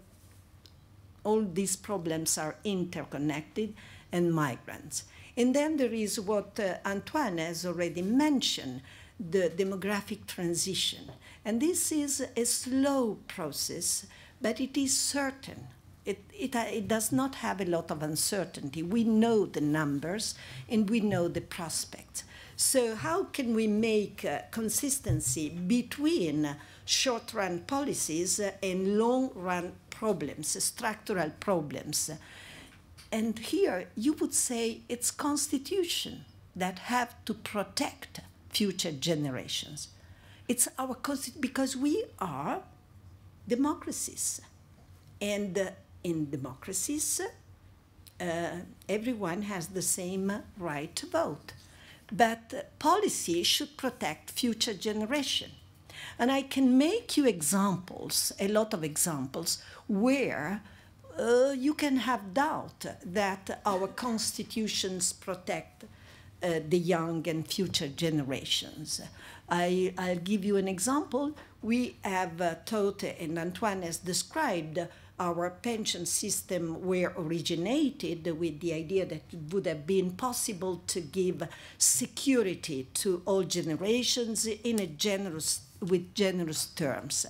these problems are interconnected, and migrants. And then there is what Antoine has already mentioned, the demographic transition. And this is a slow process, but it is certain. It does not have a lot of uncertainty. We know the numbers and we know the prospects. So how can we make consistency between short-run policies and long-run problems, structural problems? And here you would say it's constitution that have to protect future generations. It's our because we are democracies. And in democracies, everyone has the same right to vote. But policy should protect future generation. And I can make you examples, a lot of examples, where you can have doubt that our constitutions protect the young and future generations. I'll give you an example. We have taught, and Antoine has described, our pension system were originated with the idea that it would have been possible to give security to all generations in with generous terms.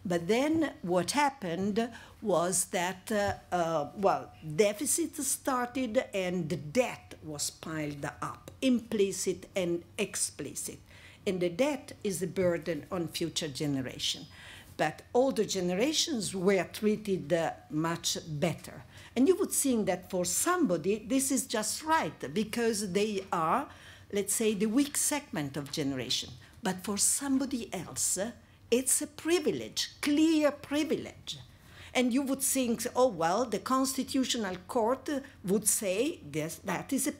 But then what happened was that, deficit started and the debt was piled up, implicit and explicit. And the debt is a burden on future generations. But older generations were treated much better. And you would think that for somebody, this is just right, because they are, let's say, the weak segment of generation. But for somebody else, it's a privilege, clear privilege. And you would think, oh, well, the Constitutional Court would say this, that is a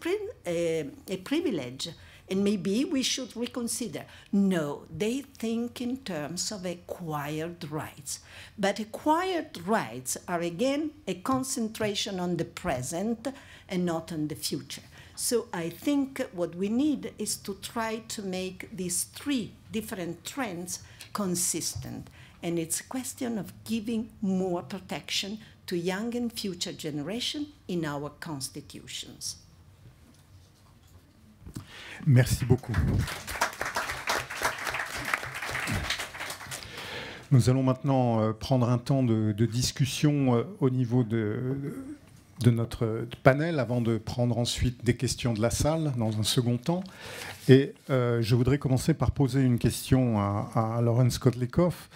privilege. And maybe we should reconsider. No, they think in terms of acquired rights. But acquired rights are, again, a concentration on the present and not on the future. So I think what we need is to try to make these three different trends consistent. And it's a question of giving more protection to young and future generation in our constitutions. Merci beaucoup. Nous allons maintenant prendre un temps de discussion au niveau de notre panel avant de prendre ensuite des questions de la salle dans un second temps. Et je voudrais commencer par poser une question à Lawrence Kotlikoff.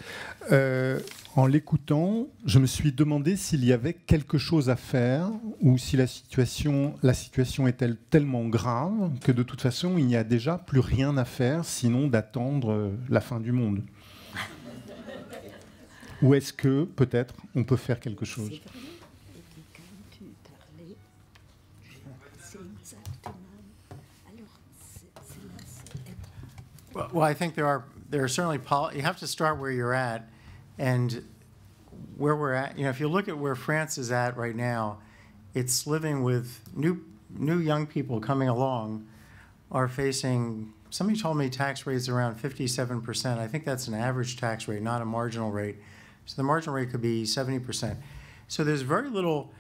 En l'écoutant, je me suis demandé s'il y avait quelque chose à faire ou si la situation est-elle tellement grave que de toute façon, il n'y a déjà plus rien à faire sinon d'attendre la fin du monde. Ou est-ce que, peut-être, on peut faire quelque chose ? Well, I think there are certainly you have to start where you're at, and where we're at. You know, if you look at where France is at right now, it's living with new young people coming along are facing. Somebody told me tax rates around 57%. I think that's an average tax rate, not a marginal rate. So the marginal rate could be 70%. So there's very little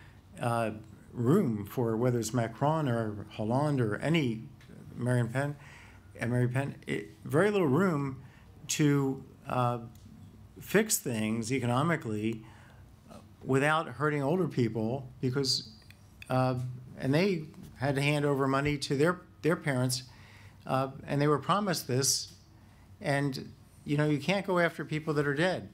room for whether it's Macron or Hollande or any Marine Pen, very little room to fix things economically without hurting older people, because and they had to hand over money to their parents, and they were promised this, and you know, you can't go after people that are dead.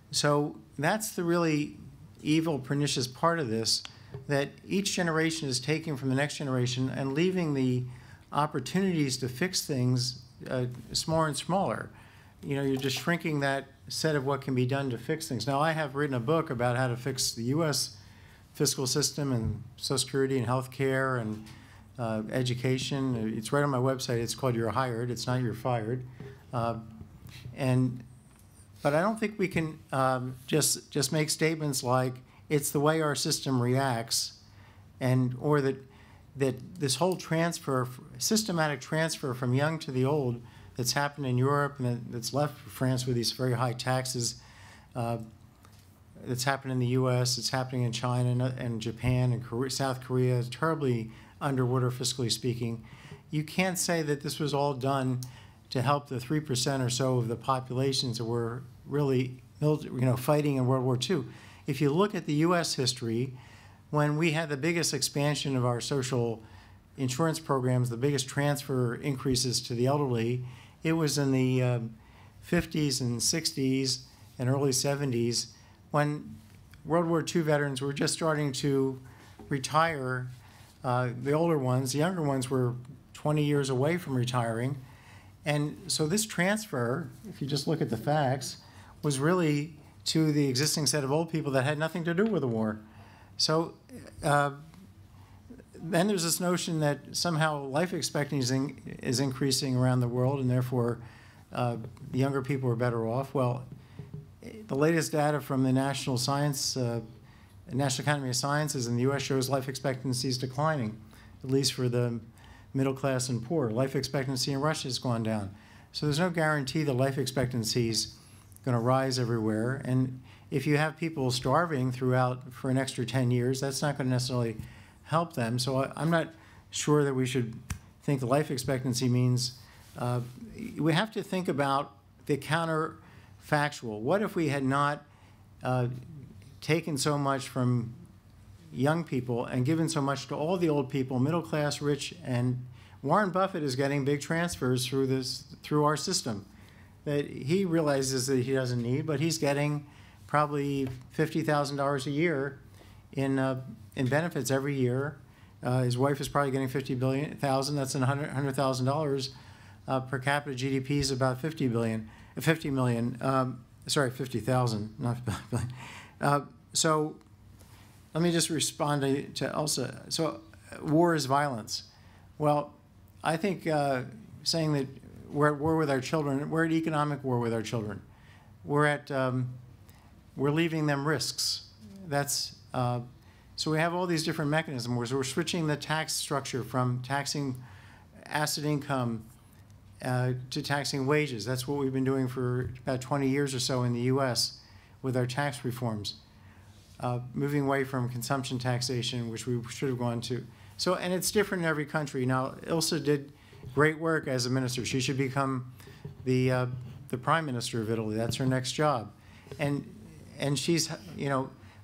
So that's the really evil, pernicious part of this, that each generation is taking from the next generation and leaving the opportunities to fix things smaller and smaller. You know, you're just shrinking that set of what can be done to fix things. Now, I have written a book about how to fix the U.S. fiscal system and Social Security and health care and education. It's right on my website. It's called You're Hired. It's not You're Fired. But I don't think we can just make statements like it's the way our system reacts, or that this whole transfer, systematic transfer from young to the old that's happened in Europe and that's left France with these very high taxes, that's happened in the U.S., it's happening in China and Japan and South Korea, terribly underwater fiscally speaking. You can't say that this was all done to help the 3% or so of the populations that were really fighting in World War II. If you look at the U.S. history, when we had the biggest expansion of our social insurance programs, the biggest transfer increases to the elderly, it was in the 50s and 60s and early 70s when World War II veterans were just starting to retire. The older ones, the younger ones were 20 years away from retiring. And so this transfer, if you just look at the facts, was really to the existing set of old people that had nothing to do with the war. So then there's this notion that somehow life expectancy is increasing around the world, and therefore younger people are better off. Well, the latest data from the National Academy of Sciences in the U.S. shows life expectancy is declining, at least for the middle class and poor. Life expectancy in Russia has gone down. So there's no guarantee that life expectancy is going to rise everywhere. And if you have people starving throughout for an extra 10 years, that's not going to necessarily help them. So I'm not sure that we should think the life expectancy means, we have to think about the counterfactual. What if we had not taken so much from young people and given so much to all the old people, middle class, rich, and Warren Buffett is getting big transfers through our system that he realizes that he doesn't need, but he's getting probably $50,000 a year in benefits every year. His wife is probably getting $50,000. That's $100,000 per capita. GDP is about 50 million. Sorry, 50,000, not billion. So let me just respond to Elsa. So war is violence. Well, I think saying that we're at war with our children, we're at economic war with our children. We're leaving them risks. So we have all these different mechanisms. We're switching the tax structure from taxing asset income to taxing wages. That's what we've been doing for about 20 years or so in the U.S. with our tax reforms. Moving away from consumption taxation, which we should have gone to. So, and it's different in every country. Now, Ilsa did great work as a minister. She should become the prime minister of Italy. That's her next job. And she's,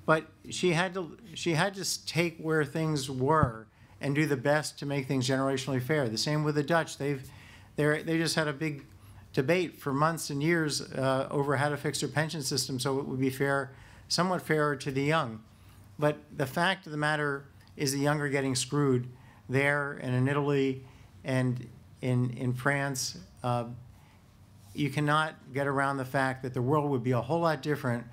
but she had to take where things were and do the best to make things generationally fair. The same with the Dutch. They just had a big debate for months and years over how to fix their pension system so it would be fair, somewhat fairer to the young. But the fact of the matter is the young are getting screwed there and in Italy and in France. You cannot get around the fact that the world would be a whole lot different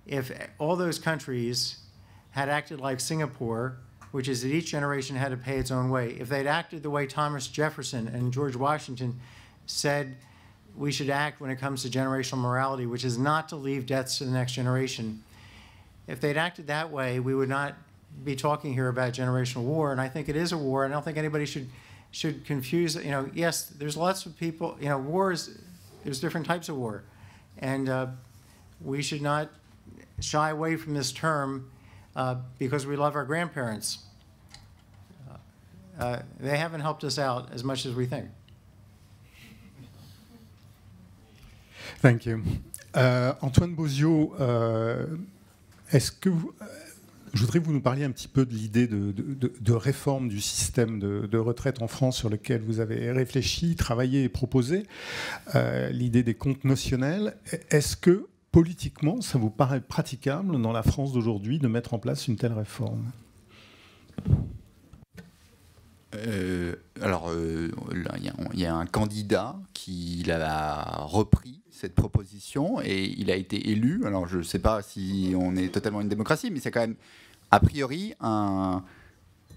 if all those countries had acted like Singapore, which is that each generation had to pay its own way. If they'd acted the way Thomas Jefferson and George Washington said we should act when it comes to generational morality, which is not to leave debts to the next generation, if they'd acted that way, we would not be talking here about generational war. And I think it is a war. I don't think anybody should confuse, yes, there's lots of people, there's different types of war. And we should not shy away from this term because we love our grandparents. They haven't helped us out as much as we think. Thank you. Antoine Bozio, est-ce que je voudrais que vous nous parliez un petit peu de l'idée de réforme du système de retraite en France sur lequel vous avez réfléchi, travaillé et proposé, l'idée des comptes notionnels. Est-ce que politiquement, ça vous paraît praticable dans la France d'aujourd'hui de mettre en place une telle réforme ? Alors, il y a un candidat qui a repris cette proposition et il a été élu. Alors, je ne sais pas si on est totalement une démocratie, mais c'est quand même, a priori, un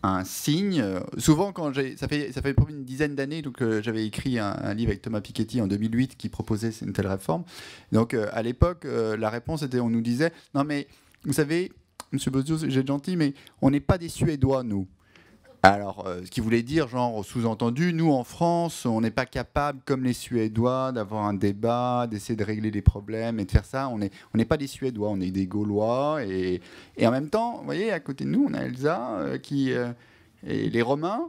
un signe. Souvent, ça fait pour une dizaine d'années, donc j'avais écrit un livre avec Thomas Piketty en 2008 qui proposait une telle réforme. Donc à l'époque, la réponse était, on nous disait, non mais vous savez, Monsieur Bozio, j'ai gentil, mais on n'est pas des Suédois, nous. Alors, ce qui voulait dire, genre, sous-entendu, nous, en France, on n'est pas capable, comme les Suédois, d'avoir un débat, d'essayer de régler les problèmes et de faire ça. On n'est pas des Suédois, on est des Gaulois. Et en même temps, vous voyez, à côté de nous, on a Elsa, et les Romains,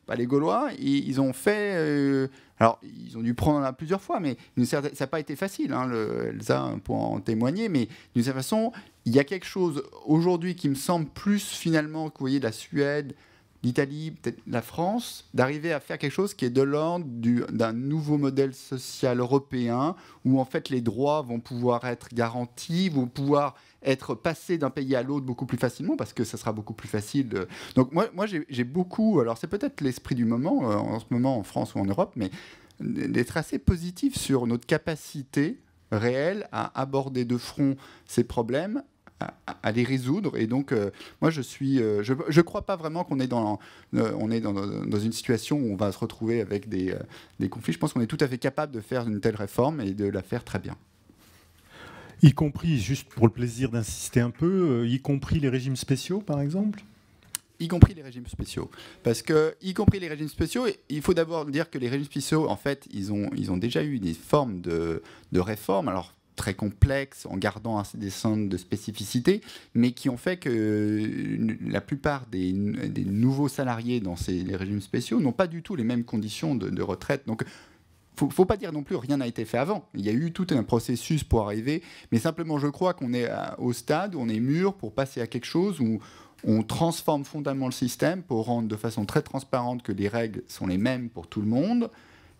pas les Gaulois, ils ont fait... alors, ils ont dû prendre là plusieurs fois, mais ça n'a pas été facile, hein, Elsa, pour en témoigner. Mais d'une certaine façon, il y a quelque chose aujourd'hui qui me semble plus, finalement, que vous voyez, la Suède, l'Italie, peut-être la France, d'arriver à faire quelque chose qui est de l'ordre d'un nouveau modèle social européen où en fait les droits vont pouvoir être garantis, vont pouvoir être passés d'un pays à l'autre beaucoup plus facilement parce que ça sera beaucoup plus facile. Donc moi j'ai beaucoup, alors c'est peut-être l'esprit du moment, en ce moment en France ou en Europe, mais d'être assez positif sur notre capacité réelle à aborder de front ces problèmes, à les résoudre. Et donc, moi, je crois pas vraiment qu'on est dans une situation où on va se retrouver avec des conflits. Je pense qu'on est tout à fait capable de faire une telle réforme et de la faire très bien. Y compris, juste pour le plaisir d'insister un peu, y compris les régimes spéciaux, par exemple ? Y compris les régimes spéciaux. Parce que, y compris les régimes spéciaux, il faut d'abord dire que les régimes spéciaux, en fait, ils ont déjà eu des formes de réforme. Alors, très complexes, en gardant des centres de spécificité, mais qui ont fait que la plupart des nouveaux salariés dans les régimes spéciaux n'ont pas du tout les mêmes conditions de retraite. Donc, il ne faut pas dire non plus rien n'a été fait avant. Il y a eu tout un processus pour arriver, mais simplement, je crois qu'on est au stade où on est mûr pour passer à quelque chose où on transforme fondamentalement le système pour rendre de façon très transparente que les règles sont les mêmes pour tout le monde,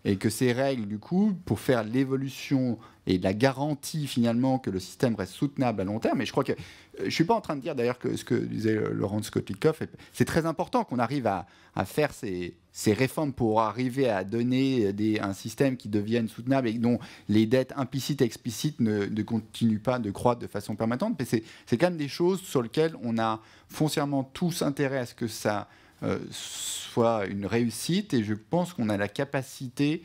et que ces règles, du coup, pour faire l'évolution et la garantie, finalement, que le système reste soutenable à long terme. Et je crois que... je ne suis pas en train de dire, d'ailleurs, que ce que disait Laurent Skotlikov, c'est très important qu'on arrive à faire ces réformes pour arriver à donner un système qui devienne soutenable et dont les dettes implicites et explicites ne continuent pas de croître de façon permanente. Mais c'est quand même des choses sur lesquelles on a foncièrement tous intérêt à ce que ça... soit une réussite, et je pense qu'on a la capacité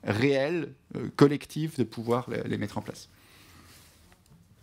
réelle, collective, de pouvoir les mettre en place.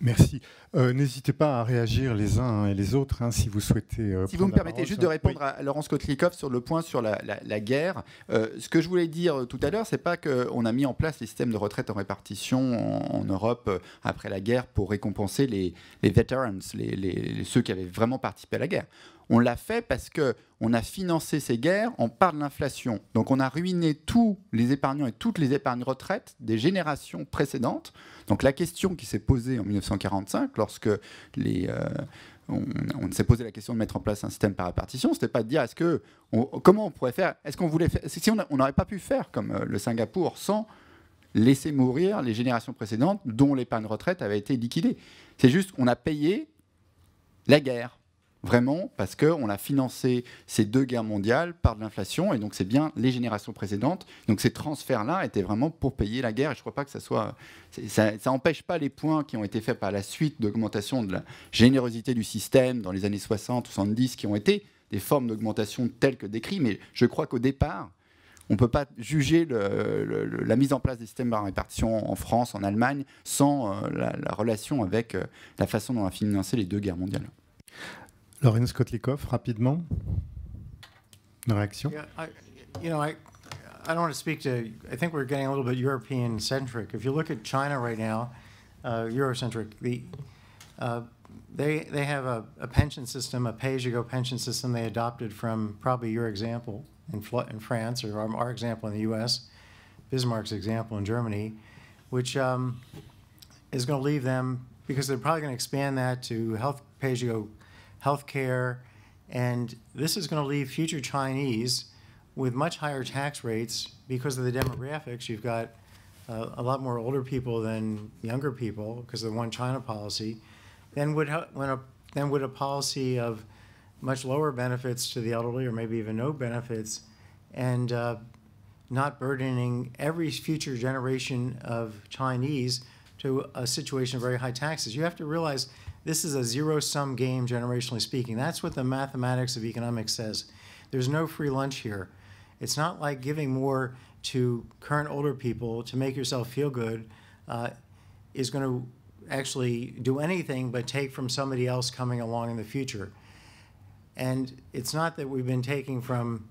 Merci. N'hésitez pas à réagir les uns et les autres, hein, si vous souhaitez. Si vous me permettez juste de répondre à Laurent Skotlikov sur le point sur la guerre. Ce que je voulais dire tout à l'heure, c'est pas qu'on a mis en place les systèmes de retraite en répartition en Europe après la guerre pour récompenser les veterans, ceux qui avaient vraiment participé à la guerre. On l'a fait parce qu'on a financé ces guerres par de l'inflation. Donc on a ruiné tous les épargnants et toutes les épargnes retraites des générations précédentes. Donc la question qui s'est posée en 1945, lorsque on s'est posé la question de mettre en place un système par répartition, c'était pas de dire comment on pourrait faire, est-ce qu'on voulait faire, si on n'aurait pas pu faire comme le Singapour sans laisser mourir les générations précédentes dont l'épargne retraite avait été liquidée. C'est juste qu'on a payé la guerre. Vraiment, parce qu'on a financé ces deux guerres mondiales par de l'inflation, et donc c'est bien les générations précédentes. Donc ces transferts-là étaient vraiment pour payer la guerre, et je ne crois pas que ça n'empêche pas les points qui ont été faits par la suite d'augmentation de la générosité du système dans les années 60, 70, qui ont été des formes d'augmentation telles que décrites, mais je crois qu'au départ, on ne peut pas juger la mise en place des systèmes par répartition en France, en Allemagne, sans la relation avec la façon dont on a financé les deux guerres mondiales. Laurent Skotlikov, rapidement. Une réaction? Yeah, I don't want to speak to, I think we're getting a little bit European-centric. If you look at China right now, Eurocentric, they have a pension system, a pay-as-you-go pension system they adopted from probably your example in France, or our example in the US, Bismarck's example in Germany, which is going to leave them, because they're probably going to expand that to pay-as-you-go healthcare, and this is going to leave future Chinese with much higher tax rates because of the demographics. You've got a lot more older people than younger people because of the One China policy. Then would a policy of much lower benefits to the elderly, or maybe even no benefits, and not burdening every future generation of Chinese to a situation of very high taxes. You have to realize This is a zero-sum game, generationally speaking. That's what the mathematics of economics says. There's no free lunch here. It's not like giving more to current older people to make yourself feel good is going to actually do anything but take from somebody else coming along in the future. And it's not that we've been taking from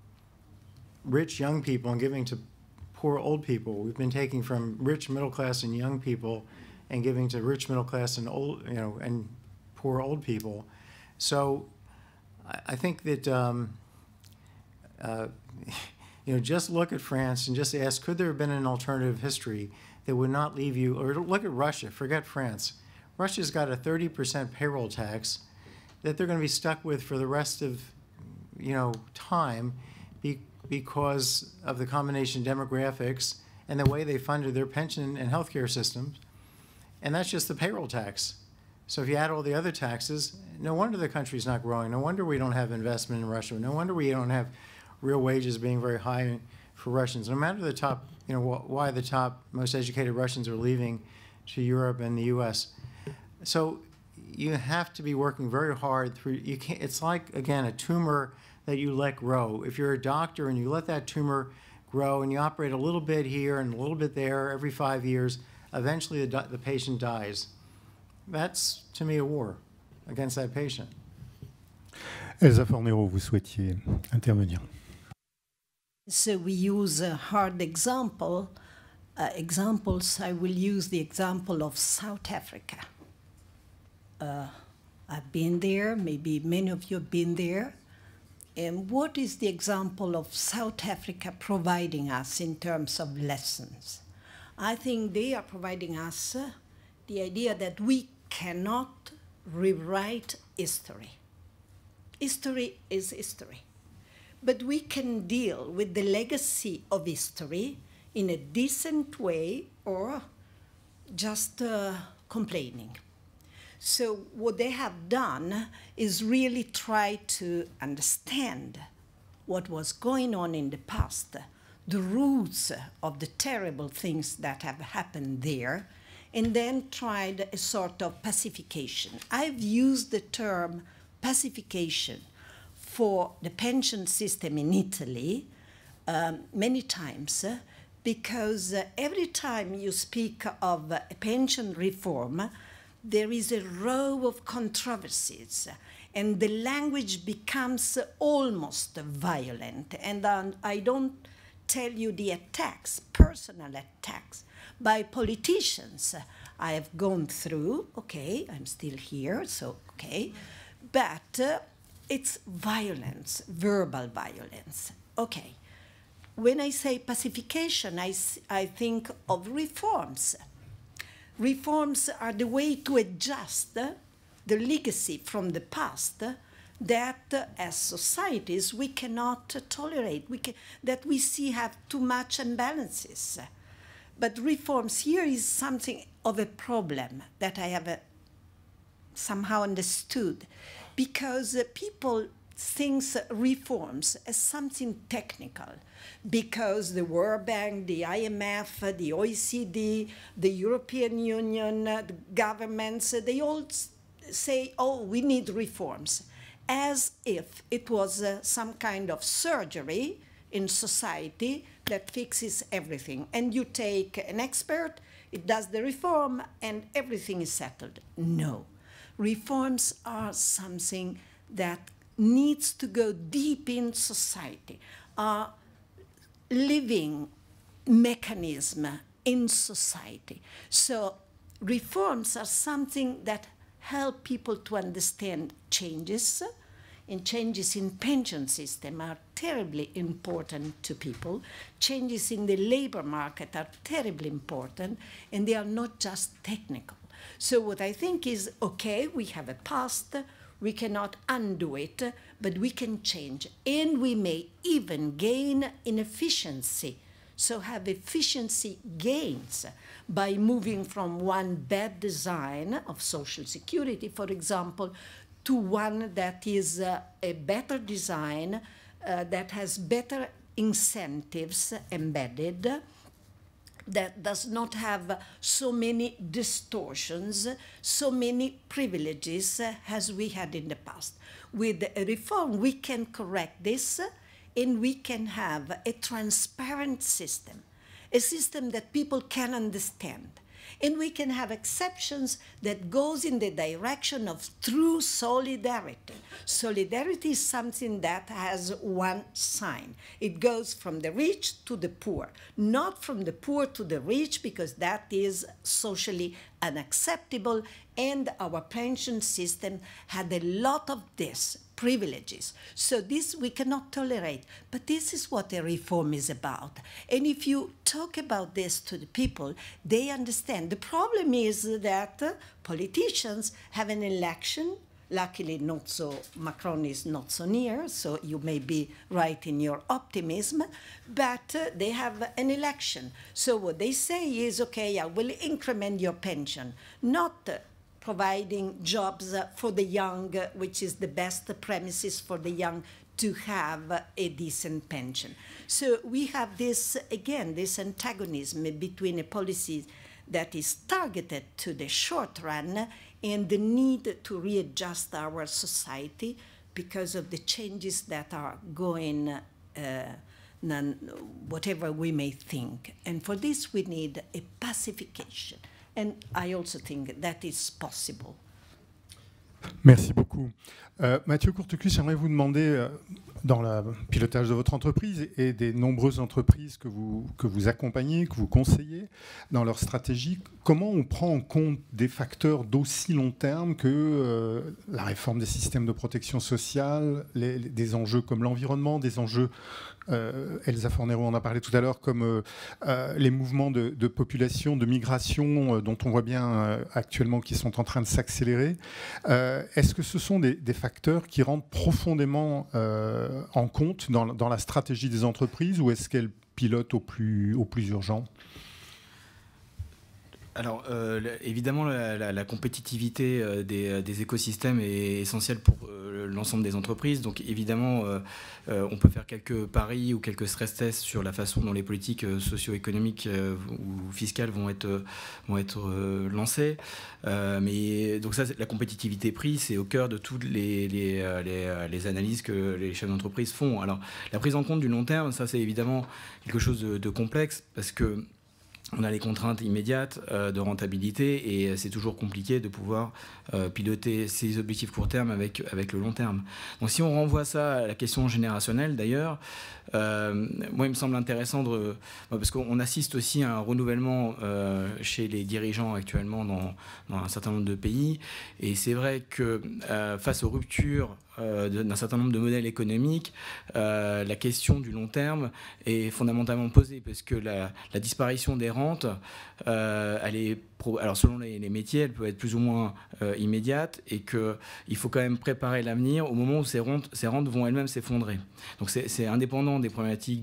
rich young people and giving to poor old people. We've been taking from rich middle class and young people and giving to rich middle class and old, and poor old people. So I think that just look at France and just ask, could there have been an alternative history that would not leave you, or look at Russia, forget France. Russia's got a 30% payroll tax that they're going to be stuck with for the rest of, time because of the combination demographics and the way they funded their pension and healthcare systems. And that's just the payroll tax. So if you add all the other taxes, no wonder the country's not growing. No wonder we don't have investment in Russia. No wonder we don't have real wages being very high for Russians. No matter the top, why the top most educated Russians are leaving to Europe and the U.S. So you have to be working very hard through. You can't. It's like, again, a tumor that you let grow. If you're a doctor and you let that tumor grow and you operate a little bit here and a little bit there every 5 years, eventually the patient dies. That's, to me, a war against that patient. Elsa Fornero, vous souhaitiez intervenir. So we use a hard examples. I will use the example of South Africa. I've been there, maybe many of you have been there. And what is the example of South Africa providing us in terms of lessons? I think they are providing us the idea that we cannot rewrite history. History is history. But we can deal with the legacy of history in a decent way or just complaining. So what they have done is really try to understand what was going on in the past, the roots of the terrible things that have happened there, and then tried a sort of pacification. I've used the term pacification for the pension system in Italy many times because every time you speak of a pension reform, there is a row of controversies, and the language becomes almost violent. And I don't tell you the attacks, personal attacks, by politicians I have gone through. Okay, I'm still here, so okay. But it's violence, verbal violence. Okay. When I say pacification, I think of reforms. Reforms are the way to adjust the legacy from the past that as societies we cannot tolerate, that we see have too much imbalances. But reforms here is something of a problem that I have somehow understood, because people think reforms as something technical, because the World Bank, the IMF, the OECD, the European Union, the governments, they all say, oh, we need reforms, as if it was some kind of surgery in society that fixes everything. And you take an expert, it does the reform, and everything is settled. No. Reforms are something that needs to go deep in society, are living mechanism in society. So reforms are something that help people to understand changes, and changes in pension system are terribly important to people. Changes in the labor market are terribly important, and they are not just technical. So what I think is, okay, we have a past, we cannot undo it, but we can change. And we may even gain in efficiency. So have efficiency gains by moving from one bad design of Social Security, for example, to one that is a better design, that has better incentives embedded that does not have so many distortions, so many privileges as we had in the past. With a reform, we can correct this and we can have a transparent system, a system that people can understand. And we can have exceptions that goes in the direction of true solidarity. Solidarity is something that has one sign. It goes from the rich to the poor, not from the poor to the rich, because that is socially unacceptable, and our pension system had a lot of this privileges. So this we cannot tolerate. But this is what a reform is about. And if you talk about this to the people, they understand. The problem is that politicians have an election. Luckily, not so, Macron is not so near, so you may be right in your optimism, but they have an election. So what they say is, okay, I will increment your pension, not providing jobs for the young, which is the best premises for the young to have a decent pension. So we have this, again, this antagonism between a policy that is targeted to the short run and the need to readjust our society because of the changes that are going, whatever we may think. And for this, we need a pacification. And I also think that is possible. Merci beaucoup. Mathieu Courtecuisse, j'aimerais vous demander, dans le pilotage de votre entreprise et des nombreuses entreprises que vous accompagnez, que vous conseillez dans leur stratégie, comment on prend en compte des facteurs d'aussi long terme que la réforme des systèmes de protection sociale, des enjeux comme l'environnement, des enjeux, Elsa Fornero en a parlé tout à l'heure, comme les mouvements de population, de migration dont on voit bien actuellement qu'ils sont en train de s'accélérer. Est-ce que ce sont des facteurs qui rentrent profondément en compte dans la stratégie des entreprises, ou est-ce qu'elles pilotent au plus urgent ? Alors, évidemment, la compétitivité des écosystèmes est essentielle pour l'ensemble des entreprises. Donc, évidemment, on peut faire quelques paris ou quelques stress tests sur la façon dont les politiques socio-économiques ou fiscales vont être lancées. Mais donc ça, la compétitivité prix, c'est au cœur de toutes les analyses que les chefs d'entreprise font. Alors, la prise en compte du long terme, ça, c'est évidemment quelque chose de complexe parce que on a les contraintes immédiates de rentabilité et c'est toujours compliqué de pouvoir piloter ces objectifs court terme avec le long terme. Donc si on renvoie ça à la question générationnelle d'ailleurs, moi il me semble intéressant parce qu'on assiste aussi à un renouvellement chez les dirigeants actuellement dans un certain nombre de pays, et c'est vrai que face aux ruptures d'un certain nombre de modèles économiques, la question du long terme est fondamentalement posée, parce que la disparition des rentes, alors selon les métiers, elle peut être plus ou moins immédiate, et qu'il faut quand même préparer l'avenir au moment où ces rentes vont elles-mêmes s'effondrer. Donc c'est indépendant des problématiques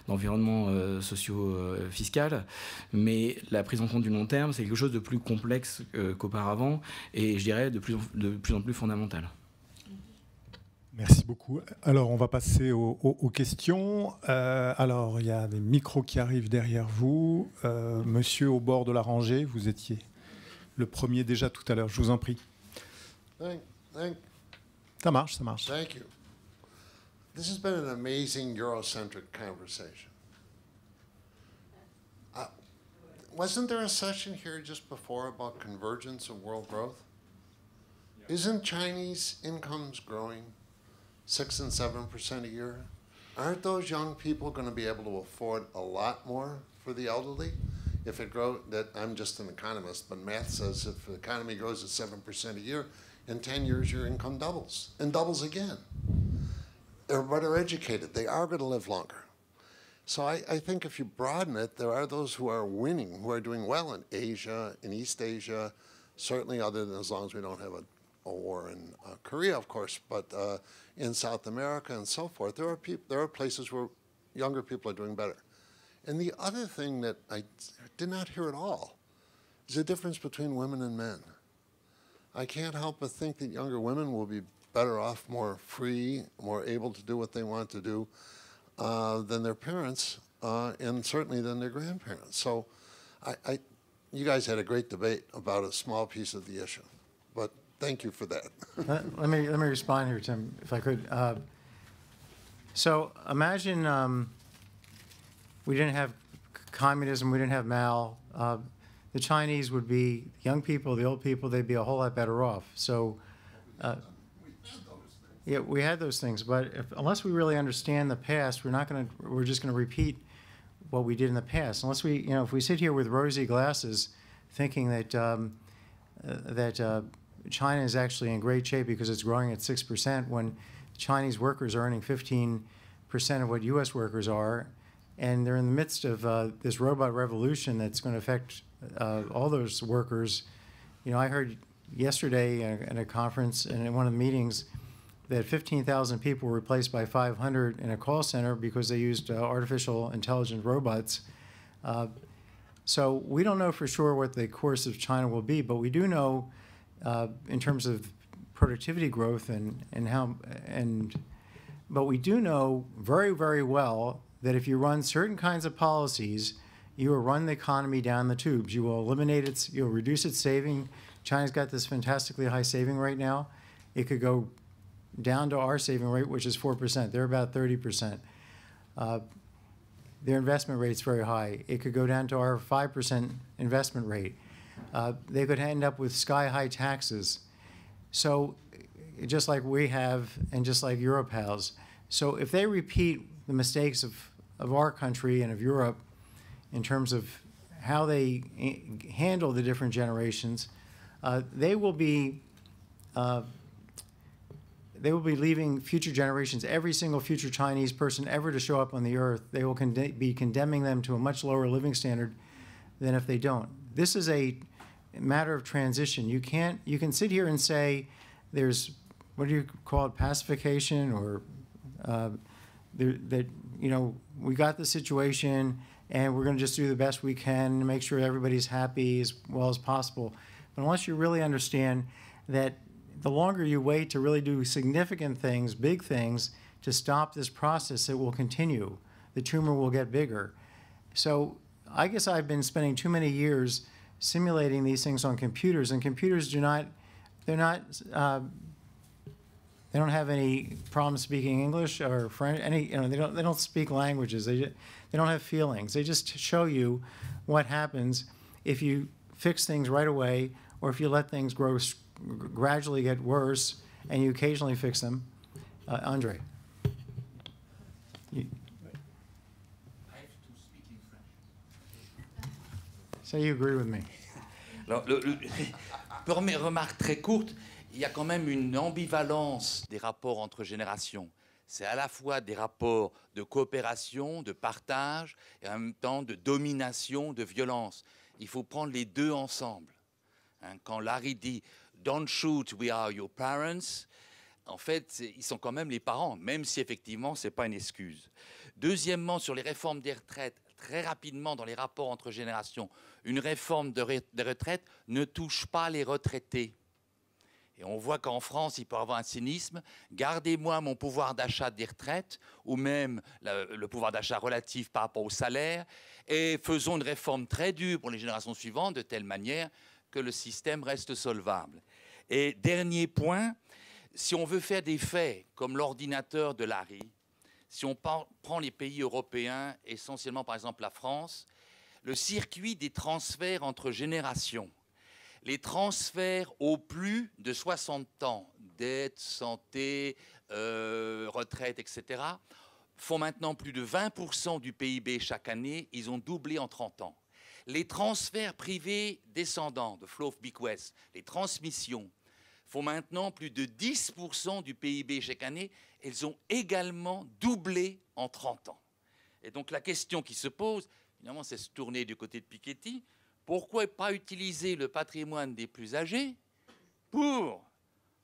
d'environnement socio-fiscal, mais la prise en compte du long terme, c'est quelque chose de plus complexe qu'auparavant, et je dirais de plus en plus fondamental. Merci beaucoup. Alors, on va passer aux questions. Alors, il y a des micros qui arrivent derrière vous. Monsieur au bord de la rangée, vous étiez le premier déjà tout à l'heure. Je vous en prie. Ça marche. Thank you. This has been an amazing Eurocentric conversation. Wasn't there a session here just before about convergence of world growth? Yeah. Isn't Chinese incomes growing 6 and 7% a year? Aren't those young people going to be able to afford a lot more for the elderly? If it grows, I'm just an economist, but math says if the economy grows at 7% a year, in 10 years your income doubles, and doubles again. They're better educated. They are going to live longer. So I think if you broaden it, there are those who are winning, who are doing well in Asia, in East Asia, certainly other than as long as we don't have a war in Korea, of course, but in South America and so forth, there are places where younger people are doing better. And the other thing that I did not hear at all is the difference between women and men. I can't help but think that younger women will be better off, more free, more able to do what they want to do than their parents, and certainly than their grandparents. So You guys had a great debate about a small piece of the issue, but thank you for that. Let me respond here, Tim, if I could. So imagine we didn't have communism, we didn't have Mao. The Chinese would be, young people, the old people, they'd be a whole lot better off. So, yeah, we had those things, but unless we really understand the past, we're just gonna repeat what we did in the past. Unless we, if we sit here with rosy glasses, thinking that China is actually in great shape because it's growing at 6%, when Chinese workers are earning 15% of what U.S. workers are, and they're in the midst of this robot revolution that's going to affect all those workers. I heard yesterday at a conference and in one of the meetings that 15,000 people were replaced by 500 in a call center because they used artificial intelligent robots. So we don't know for sure what the course of China will be, but we do know in terms of productivity growth but we do know very, very well that if you run certain kinds of policies, you will run the economy down the tubes. You will eliminate you'll reduce its saving. China's got this fantastically high saving rate now. It could go down to our saving rate, which is 4%. They're about 30%. Their investment rate's very high. It could go down to our 5% investment rate. They could end up with sky-high taxes. So just like we have and just like Europe has. So if they repeat the mistakes of our country and of Europe in terms of how they handle the different generations, they will be leaving future generations, every single future Chinese person ever to show up on the earth, they will be condemning them to a much lower living standard than if they don't. This is a matter of transition. You can sit here and say there's, what do you call it, pacification, or that we got the situation and we're going to just do the best we can to make sure everybody's happy as well as possible. But unless you really understand that the longer you wait to really do significant things, big things, to stop this process, it will continue. The tumor will get bigger. So I guess I've been spending too many years simulating these things on computers, and computers they don't have any problem speaking English or French. They don't speak languages. They don't have feelings. They just show you what happens if you fix things right away, or if you let things gradually get worse and you occasionally fix them. Andre. So you agree with me? Alors, première remarque très courte, il y a quand même une ambivalence des rapports entre générations. C'est à la fois des rapports de coopération, de partage, et en même temps de domination, de violence. Il faut prendre les deux ensemble. Quand Larry dit « Don't shoot, we are your parents », en fait, ils sont quand même les parents, même si effectivement, ce n'est pas une excuse. Deuxièmement, sur les réformes des retraites, très rapidement dans les rapports entre générations, une réforme des retraites ne touche pas les retraités. Et on voit qu'en France, il peut y avoir un cynisme. Gardez-moi mon pouvoir d'achat des retraites, ou même le pouvoir d'achat relatif par rapport au salaire, et faisons une réforme très dure pour les générations suivantes, de telle manière que le système reste solvable. Et dernier point, si on veut faire des faits comme l'ordinateur de Larry, si on prend les pays européens, essentiellement par exemple la France, le circuit des transferts entre générations, les transferts au plus de 60 ans, dette, santé, retraite, etc., font maintenant plus de 20% du PIB chaque année. Ils ont doublé en 30 ans. Les transferts privés descendants de flow of bequest, les transmissions, font maintenant plus de 10% du PIB chaque année. Elles ont également doublé en 30 ans. Et donc la question qui se pose, évidemment, c'est se tourner du côté de Piketty. Pourquoi pas utiliser le patrimoine des plus âgés pour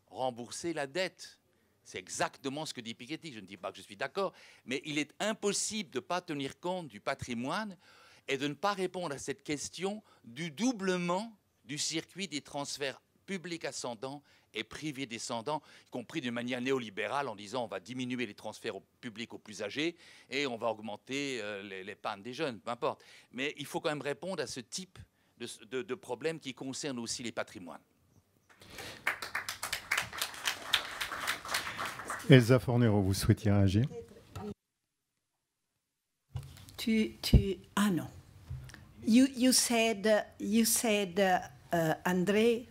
rembourser la dette? C'est exactement ce que dit Piketty. Je ne dis pas que je suis d'accord, mais il est impossible de ne pas tenir compte du patrimoine et de ne pas répondre à cette question du doublement du circuit des transferts publics ascendants et priver descendants, y compris de manière néolibérale, en disant on va diminuer les transferts publics aux plus âgés et on va augmenter l'épargne des jeunes, peu importe. Mais il faut quand même répondre à ce type de problème qui concerne aussi les patrimoines. Elsa Fornero, vous souhaitiez réagir? Ah non. You said, André,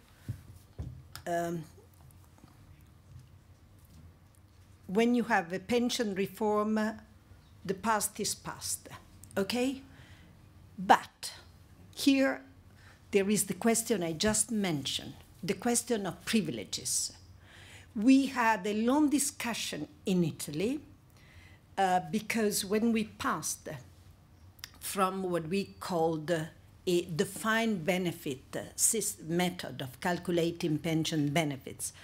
when you have a pension reform, the past is past, okay? But here there is the question I just mentioned, the question of privileges. We had a long discussion in Italy because when we passed from what we called a defined benefit method of calculating pension benefits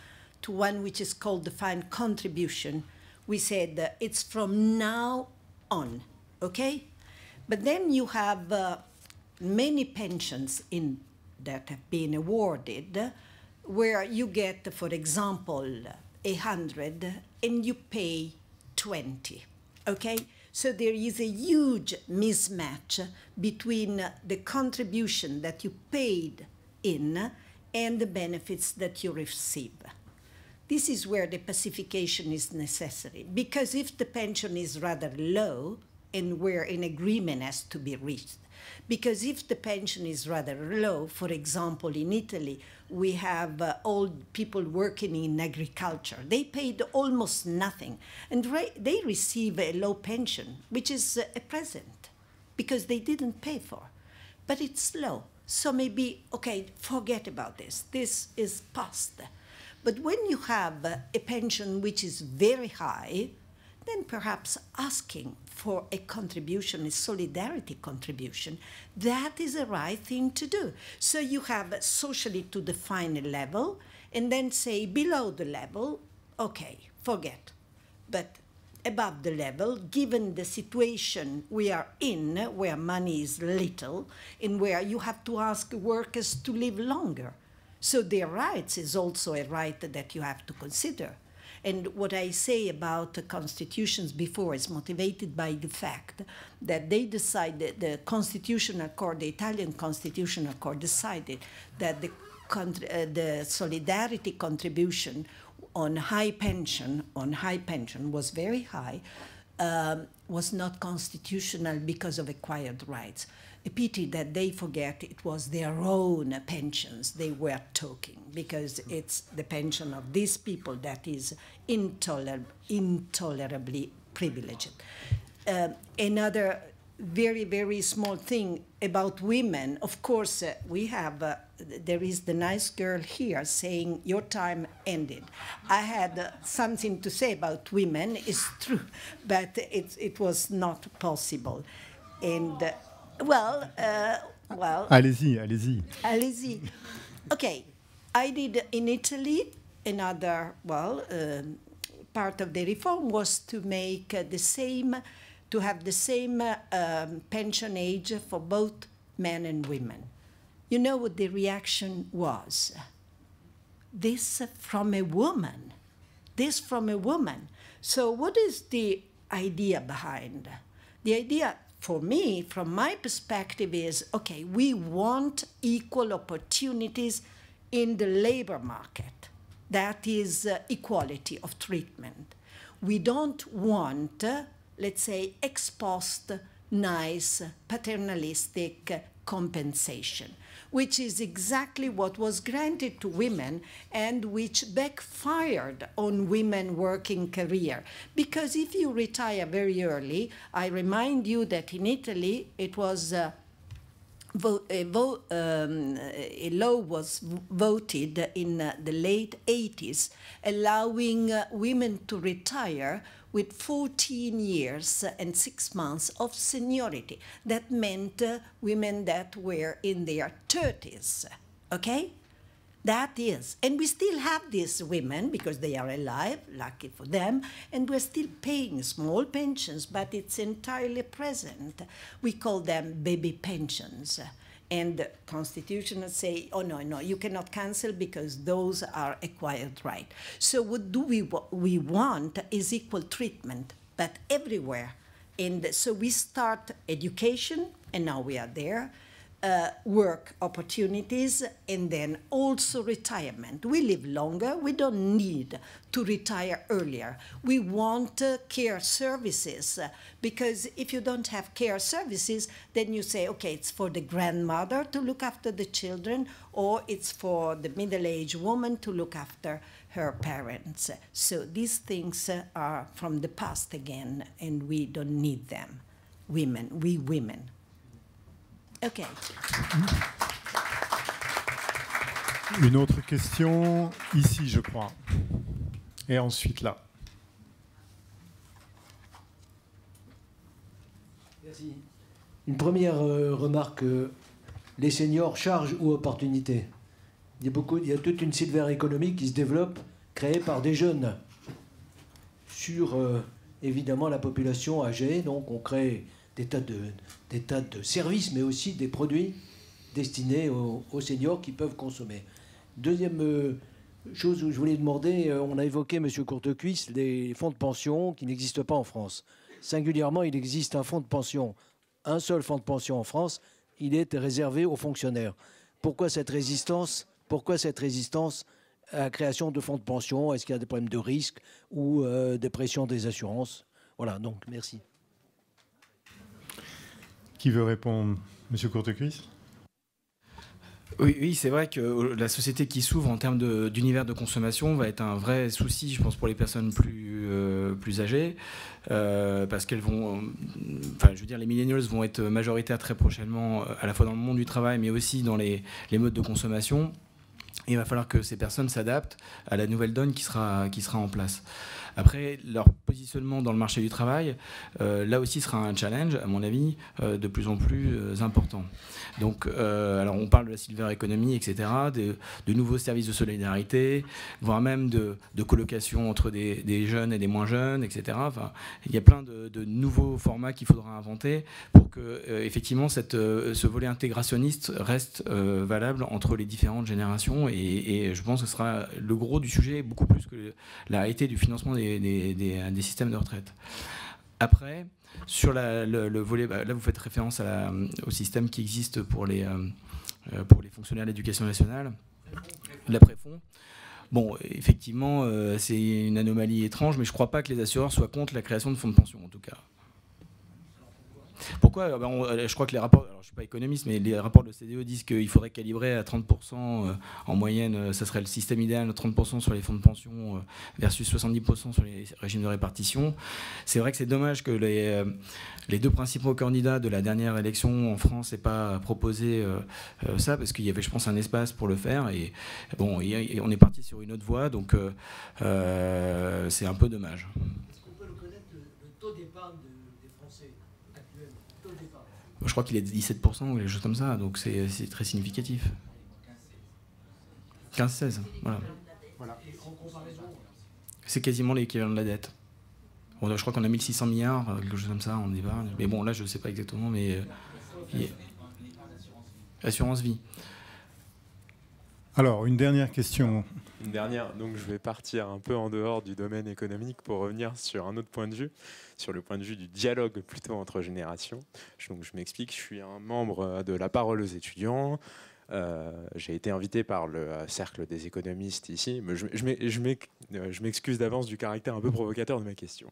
to one which is called defined contribution, we said it's from now on, okay? But then you have many pensions that have been awarded where you get, for example, 100 and you pay 20, okay? So there is a huge mismatch between the contribution that you paid in and the benefits that you receive. This is where the pacification is necessary, because if the pension is rather low and where an agreement has to be reached, because if the pension is rather low, for example, in Italy, we have old people working in agriculture. They paid almost nothing, and they receive a low pension, which is a present, because they didn't pay for. But it's low, so maybe, okay, forget about this. This is past. But when you have a pension which is very high, then perhaps asking for a contribution, a solidarity contribution, that is the right thing to do. So you have socially to define a level and then say below the level, okay, forget. But above the level, given the situation we are in, where money is little and where you have to ask workers to live longer. So their rights is also a right that you have to consider. And what I say about the constitutions before is motivated by the fact that they decided, the Constitutional Court, the Italian Constitutional Court decided that the solidarity contribution on high pension was very high, was not constitutional because of acquired rights. A pity that they forget it was their own pensions they were talking, because it's the pension of these people that is intolerably privileged. Another very, very small thing about women, of course, we have, there is the nice girl here saying your time ended. I had something to say about women, it's true, but it was not possible. And well, allez-y, allez-y. Allez-y. Okay, I did in Italy another, part of the reform was to make the same, to have the same pension age for both men and women. You know what the reaction was? This from a woman. This from a woman. So what is the idea behind? The idea, for me, from my perspective, is, okay, we want equal opportunities in the labor market. That is equality of treatment. We don't want, let's say, ex post, nice, paternalistic compensation, which is exactly what was granted to women and which backfired on women working career. Because if you retire very early, I remind you that in Italy it was a law was voted in the late 80s allowing women to retire with 14 years and 6 months of seniority. That meant women that were in their 30s, okay? That is, and we still have these women because they are alive, lucky for them, and we're still paying small pensions, but it's entirely present. We call them baby pensions. And the Constitution say, oh, no, no, you cannot cancel because those are acquired right. So what do we want is equal treatment, but everywhere. And so we start education, and now we are there, work opportunities, and then also retirement. We live longer. We don't need to retire earlier. We want care services, because if you don't have care services, then you say, okay, it's for the grandmother to look after the children, or it's for the middle-aged woman to look after her parents. So these things are from the past again, and we don't need them. We women. OK. Une autre question, ici, je crois. Et ensuite, là. Merci. Une première remarque. Les seniors, charge ou opportunité? Il y a toute une silver economy qui se développe, créée par des jeunes, sur évidemment la population âgée. Donc on crée des tas de services, mais aussi des produits destinés aux seniors qui peuvent consommer. Deuxième chose où je voulais demander, on a évoqué, M. Courtecuisse, les fonds de pension qui n'existent pas en France. Singulièrement, il existe un fonds de pension, un seul fonds de pension en France, il est réservé aux fonctionnaires. Pourquoi cette résistance à la création de fonds de pension? Est-ce qu'il y a des problèmes de risque ou des pressions des assurances? Voilà, donc merci. Qui veut répondre? Monsieur Courtecuisse? Oui, c'est vrai que la société qui s'ouvre en termes d'univers de consommation va être un vrai souci, je pense, pour les personnes plus âgées, parce qu'elles vont, enfin, je veux dire, les millennials vont être majoritaires très prochainement, à la fois dans le monde du travail, mais aussi dans les modes de consommation. Et il va falloir que ces personnes s'adaptent à la nouvelle donne qui sera en place. Après, leur positionnement dans le marché du travail, là aussi sera un challenge, à mon avis, de plus en plus important. Donc, alors on parle de la silver economy, etc., de nouveaux services de solidarité, voire même de colocation entre des jeunes et des moins jeunes, etc. Enfin, il y a plein de nouveaux formats qu'il faudra inventer pour que, effectivement, ce volet intégrationniste reste valable entre les différentes générations. Et je pense que ce sera le gros du sujet, beaucoup plus que la réalité du financement des systèmes de retraite. Après, sur le volet, là vous faites référence au système qui existe pour les fonctionnaires de l'éducation nationale, l'après-fonds. Bon, effectivement, c'est une anomalie étrange, mais je ne crois pas que les assureurs soient contre la création de fonds de pension, en tout cas. Pourquoi? Je crois que les rapports, alors je ne suis pas économiste, mais les rapports de l'OCDE disent qu'il faudrait calibrer à 30% en moyenne, ça serait le système idéal, 30% sur les fonds de pension versus 70% sur les régimes de répartition. C'est vrai que c'est dommage que les deux principaux candidats de la dernière élection en France n'aient pas proposé ça, parce qu'il y avait, je pense, un espace pour le faire. Et bon, on est parti sur une autre voie, donc c'est un peu dommage. Est-ce qu'on peut le connaître, le taux d'épargne des Français actuels? Je crois qu'il est de 17% ou quelque chose comme ça, donc c'est très significatif. 15-16, voilà. C'est quasiment l'équivalent de la dette. Bon, je crois qu'on a 1600 milliards, quelque chose comme ça, en épargne. Mais bon, là, je ne sais pas exactement, mais... Assurance vie. Alors, une dernière question. Une dernière, donc je vais partir un peu en dehors du domaine économique pour revenir sur un autre point de vue, sur le point de vue du dialogue plutôt entre générations. Donc je m'explique, je suis un membre de la Parole aux étudiants. J'ai été invité par le cercle des économistes ici, mais je m'excuse d'avance du caractère un peu provocateur de ma question.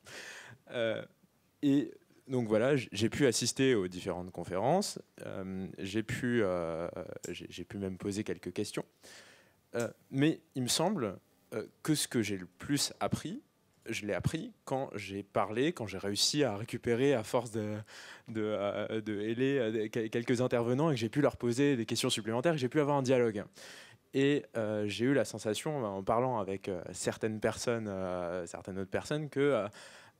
Et donc voilà, j'ai pu assister aux différentes conférences, j'ai pu même poser quelques questions, mais il me semble que ce que j'ai le plus appris, je l'ai appris quand j'ai parlé, quand j'ai réussi à récupérer à force de héler quelques intervenants et que j'ai pu leur poser des questions supplémentaires, que j'ai pu avoir un dialogue. Et j'ai eu la sensation, en parlant avec certaines autres personnes, que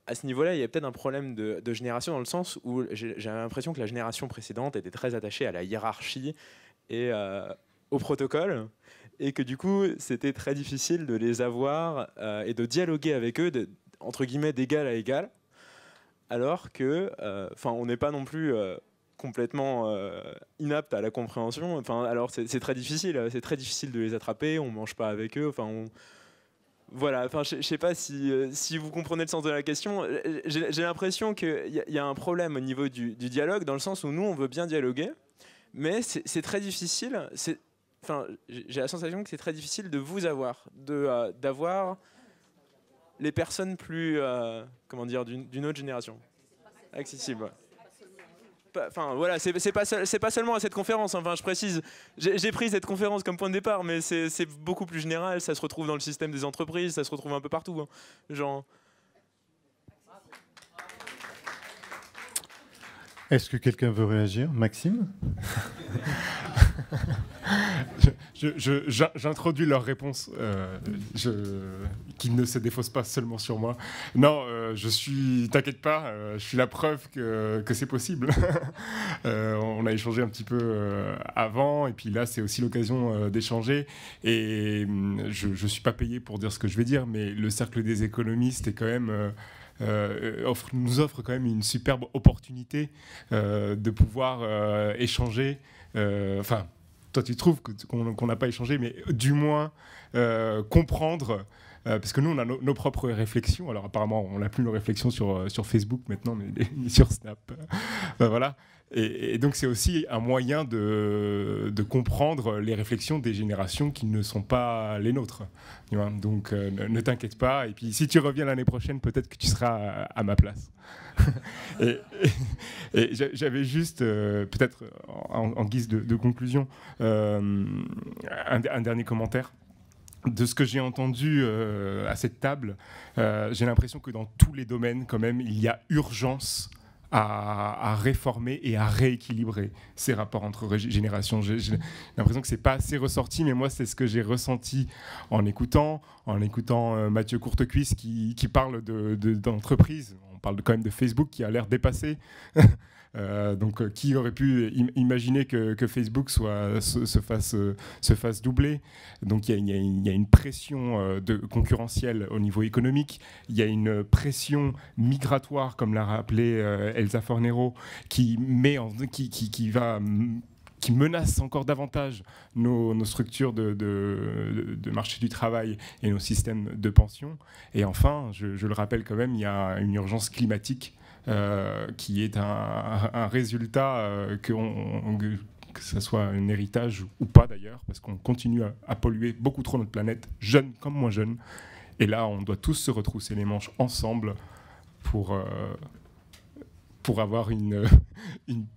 à ce niveau-là, il y a peut-être un problème de génération, dans le sens où j'ai l'impression que la génération précédente était très attachée à la hiérarchie et au protocole, et que du coup, c'était très difficile de les avoir et de dialoguer avec eux, entre guillemets, d'égal à égal, alors que, on n'est pas non plus complètement inaptes à la compréhension. Enfin, alors c'est très difficile de les attraper. On mange pas avec eux. Enfin, voilà. Enfin, je sais pas si vous comprenez le sens de la question. J'ai l'impression qu'il y a un problème au niveau du dialogue, dans le sens où nous on veut bien dialoguer, mais c'est très difficile. Enfin, j'ai la sensation que c'est très difficile de vous avoir, d'avoir les personnes plus, comment dire, d'une autre génération, accessible. Ouais. Enfin voilà, c'est pas seulement à cette conférence. Enfin, je précise, j'ai pris cette conférence comme point de départ, mais c'est beaucoup plus général. Ça se retrouve dans le système des entreprises, ça se retrouve un peu partout. Hein. Genre. Est-ce que quelqu'un veut réagir? Maxime? J'introduis leur réponse, qui ne se défausse pas seulement sur moi. Non, t'inquiète pas, je suis la preuve que c'est possible. On a échangé un petit peu avant, et puis là, c'est aussi l'occasion d'échanger. Et je suis pas payé pour dire ce que je vais dire, mais le cercle des économistes est quand même... nous offre quand même une superbe opportunité de pouvoir échanger. Enfin, toi tu trouves qu'on n'a pas échangé, mais du moins comprendre, parce que nous on a nos propres réflexions. Alors apparemment on n'a plus nos réflexions sur Facebook maintenant, mais sur Snap. Voilà. Et donc c'est aussi un moyen de comprendre les réflexions des générations qui ne sont pas les nôtres. Donc ne t'inquiète pas, et puis si tu reviens l'année prochaine, peut-être que tu seras à ma place. et j'avais juste, peut-être en guise de conclusion, un dernier commentaire. De ce que j'ai entendu à cette table, j'ai l'impression que dans tous les domaines, quand même, il y a urgence à réformer et à rééquilibrer ces rapports entre générations. J'ai l'impression que c'est pas assez ressorti, mais moi c'est ce que j'ai ressenti en écoutant Mathieu Courtecuisse qui parle d'entreprise. On parle quand même de Facebook qui a l'air dépassé. Donc, qui aurait pu imaginer que Facebook se fasse doubler? Donc, il y a une pression concurrentielle au niveau économique. Il y a une pression migratoire, comme l'a rappelé Elsa Fornero, qui menace encore davantage nos structures de marché du travail et nos systèmes de pension. Et enfin, je le rappelle quand même, il y a une urgence climatique qui est un résultat que ce soit un héritage ou pas d'ailleurs, parce qu'on continue à polluer beaucoup trop notre planète, jeunes comme moins jeunes. Et là, on doit tous se retrousser les manches ensemble pour avoir une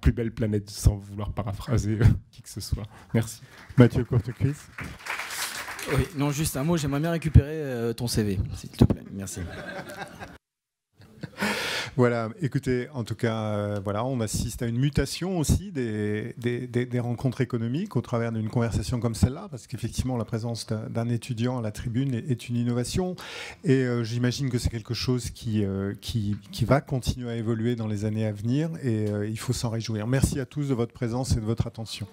plus belle planète, sans vouloir paraphraser qui que ce soit. Merci. Mathieu Courtecuisse. Oui, non, juste un mot, j'aimerais bien récupérer ton CV, s'il te plaît. Merci. Voilà, écoutez, en tout cas, voilà, on assiste à une mutation aussi des rencontres économiques au travers d'une conversation comme celle-là, parce qu'effectivement, la présence d'un étudiant à la tribune est une innovation. Et j'imagine que c'est quelque chose qui va continuer à évoluer dans les années à venir, et il faut s'en réjouir. Merci à tous de votre présence et de votre attention.